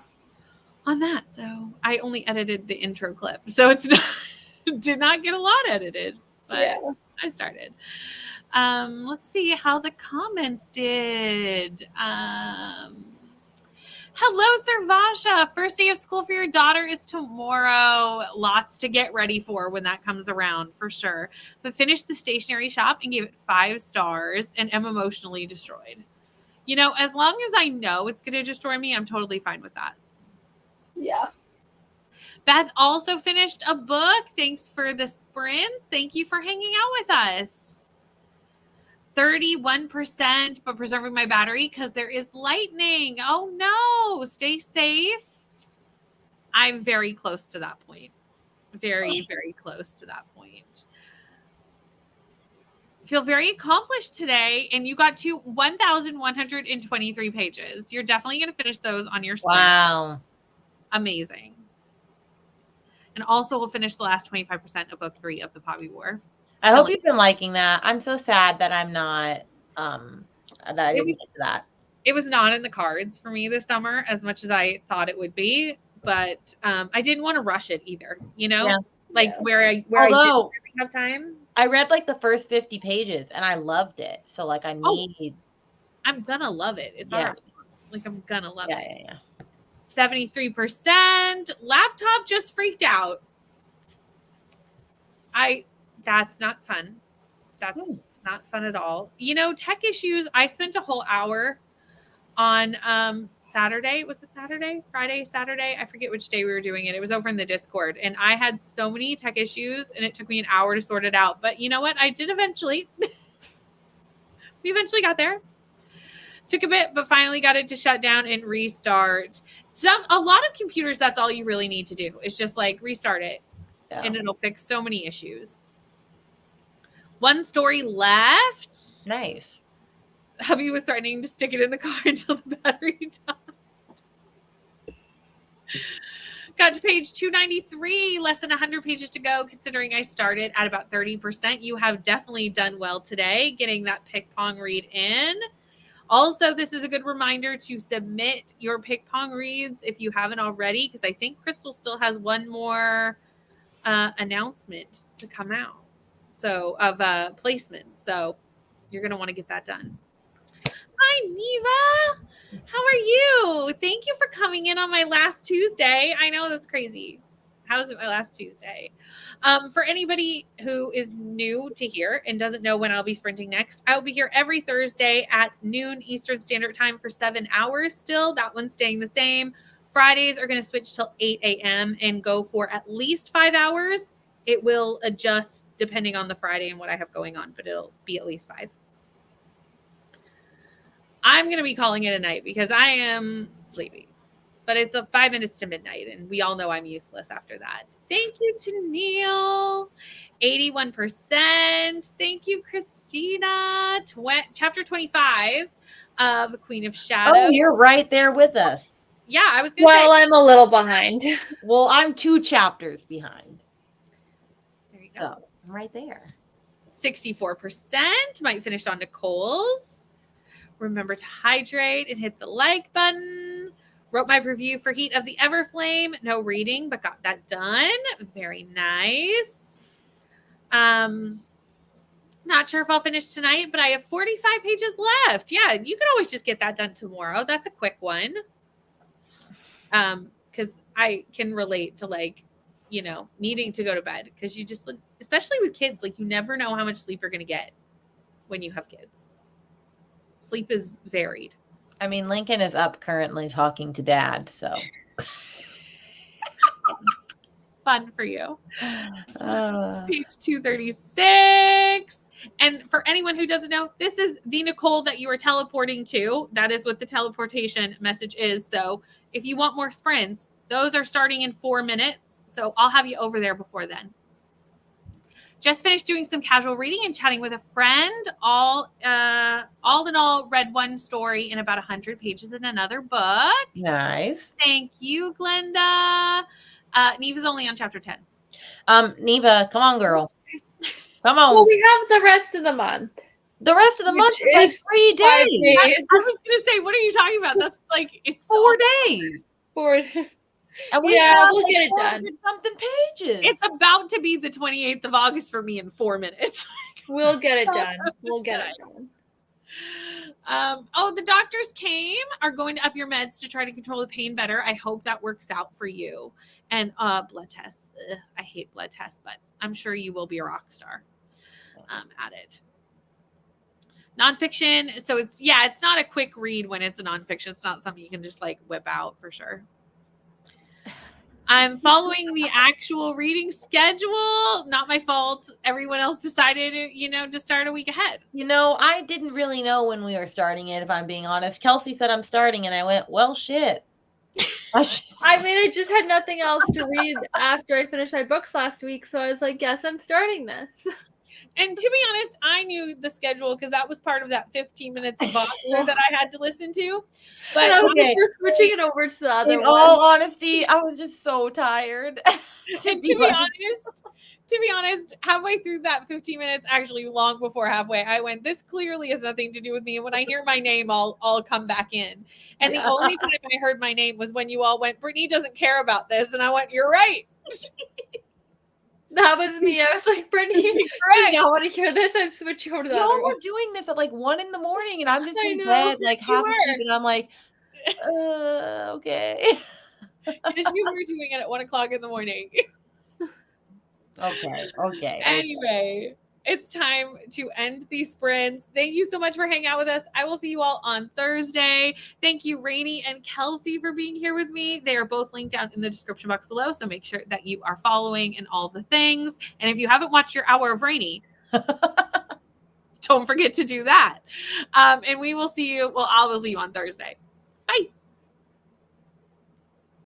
that. So I only edited the intro clip. So it's not did not get a lot edited, but Yeah. I started. Let's see how the comments did. Hello, Servasha. First day of school for your daughter is tomorrow. Lots to get ready for when that comes around, for sure. But finished the stationery shop and gave it 5 stars and am emotionally destroyed. You know, as long as I know it's going to destroy me, I'm totally fine with that. Yeah. Beth also finished a book. Thanks for the sprints. Thank you for hanging out with us. 31%, but preserving my battery because there is lightning. Oh no, stay safe. I'm very close to that point. Very, very close to that point. Feel very accomplished today, and you got to 1,123 pages. You're definitely going to finish those on your sprint. Wow. Amazing. And also we'll finish the last 25% of book 3 of the Poppy War. I hope you've been liking that. I'm so sad that I'm not that I didn't get to that. It was not in the cards for me this summer as much as I thought it would be, but I didn't want to rush it either, you know? Yeah. Like where I didn't really have time. I read like the first 50 pages and I loved it. So like I'm gonna love it. It's all right. Like I'm gonna love it. Yeah. 73%. Laptop just freaked out. That's not fun. That's not fun at all. You know, tech issues. I spent a whole hour on Saturday. Was it Saturday? Friday, Saturday? I forget which day we were doing it. It was over in the Discord. And I had so many tech issues and it took me an hour to sort it out. But you know what? I did eventually. We eventually got there. Took a bit, but finally got it to shut down and restart. A lot of computers, that's all you really need to do. It's just like restart it. Yeah. And it'll fix so many issues. 1 story left. Nice. Hubby was threatening to stick it in the car until the battery died. Got to page 293, less than 100 pages to go, considering I started at about 30%. You have definitely done well today, getting that pick pong read in. Also, this is a good reminder to submit your pick pong reads if you haven't already, because I think Crystal still has one more announcement to come out. So of placements. So you're going to want to get that done. Hi, Neva. How are you? Thank you for coming in on my last Tuesday. I know that's crazy. How was it my last Tuesday? For anybody who is new to here and doesn't know when I'll be sprinting next, I will be here every Thursday at noon Eastern Standard Time for 7 hours still. That one's staying the same. Fridays are going to switch till 8 a.m. and go for at least 5 hours. It will adjust depending on the Friday and what I have going on, but it'll be at least 5. I'm going to be calling it a night because I am sleepy. But it's 5 minutes to midnight, and we all know I'm useless after that. Thank you to Neil. 81%. Thank you, Christina. Chapter 25 of Queen of Shadows. Oh, you're right there with us. Yeah, I was going to say. Well, I'm a little behind. Well, I'm 2 chapters behind. There you go. So, I'm right there. 64%. Might finish on Nicole's. Remember to hydrate and hit the like button. Wrote my review for Heat of the Everflame. No reading, but got that done. Very nice. Not sure if I'll finish tonight, but I have 45 pages left. Yeah, you can always just get that done tomorrow. That's a quick one. Because I can relate to like, needing to go to bed because you just, especially with kids, like you never know how much sleep you're going to get when you have kids. Sleep is varied. I mean, Lincoln is up currently talking to Dad, so. Fun for you. Page 236. And for anyone who doesn't know, this is the Nicole that you are teleporting to. That is what the teleportation message is. So if you want more sprints, those are starting in 4 minutes. So I'll have you over there before then. Just finished doing some casual reading and chatting with a friend. All in all, read one story in about 100 pages in another book. Nice. Thank you, Glenda. Neva's only on chapter 10. Neva, come on, girl. Come on. Well, we have the rest of the month. The rest of the month is like 3 days. I was going to say, what are you talking about? That's like, it's 4 days. 4. And we we'll get it done. Something pages. It's about to be the 28th of August for me in 4 minutes. We'll get it done. We'll get it done. The doctors are going to up your meds to try to control the pain better. I hope that works out for you. And blood tests. I hate blood tests, but I'm sure you will be a rock star at it. Nonfiction. So it's not a quick read when it's a nonfiction. It's not something you can just like whip out for sure. I'm following the actual reading schedule. Not my fault. Everyone else decided, to start a week ahead. I didn't really know when we were starting it, if I'm being honest. Kelsey said I'm starting, and I went, well, shit. I just had nothing else to read after I finished my books last week, so I was like, yes, I'm starting this. And to be honest, I knew the schedule because that was part of that 15 minutes of Voxer that I had to listen to. But we're switching it over to the other one. In all honesty, I was just so tired. To be honest, halfway through that 15 minutes, actually long before halfway, I went, this clearly has nothing to do with me. And when I hear my name, I'll come back in. And the only time I heard my name was when you all went, Brittany doesn't care about this. And I went, you're right. That was me. I was like, Brittany, I don't want to hear this. I'm switching over to the other one. We're doing this at like 1 a.m, and I'm just in bed, like half asleep, and I'm like, okay. Because you were doing it at 1 o'clock in the morning. Okay. Anyway, it's time to end these sprints. Thank you so much for hanging out with us. I will see you all on Thursday. Thank you, Rainey and Kelsey, for being here with me. They are both linked down in the description box below, so make sure that you are following and all the things. And if you haven't watched your Hour of Rainey, don't forget to do that. And we will see you. Well, I will see you on Thursday.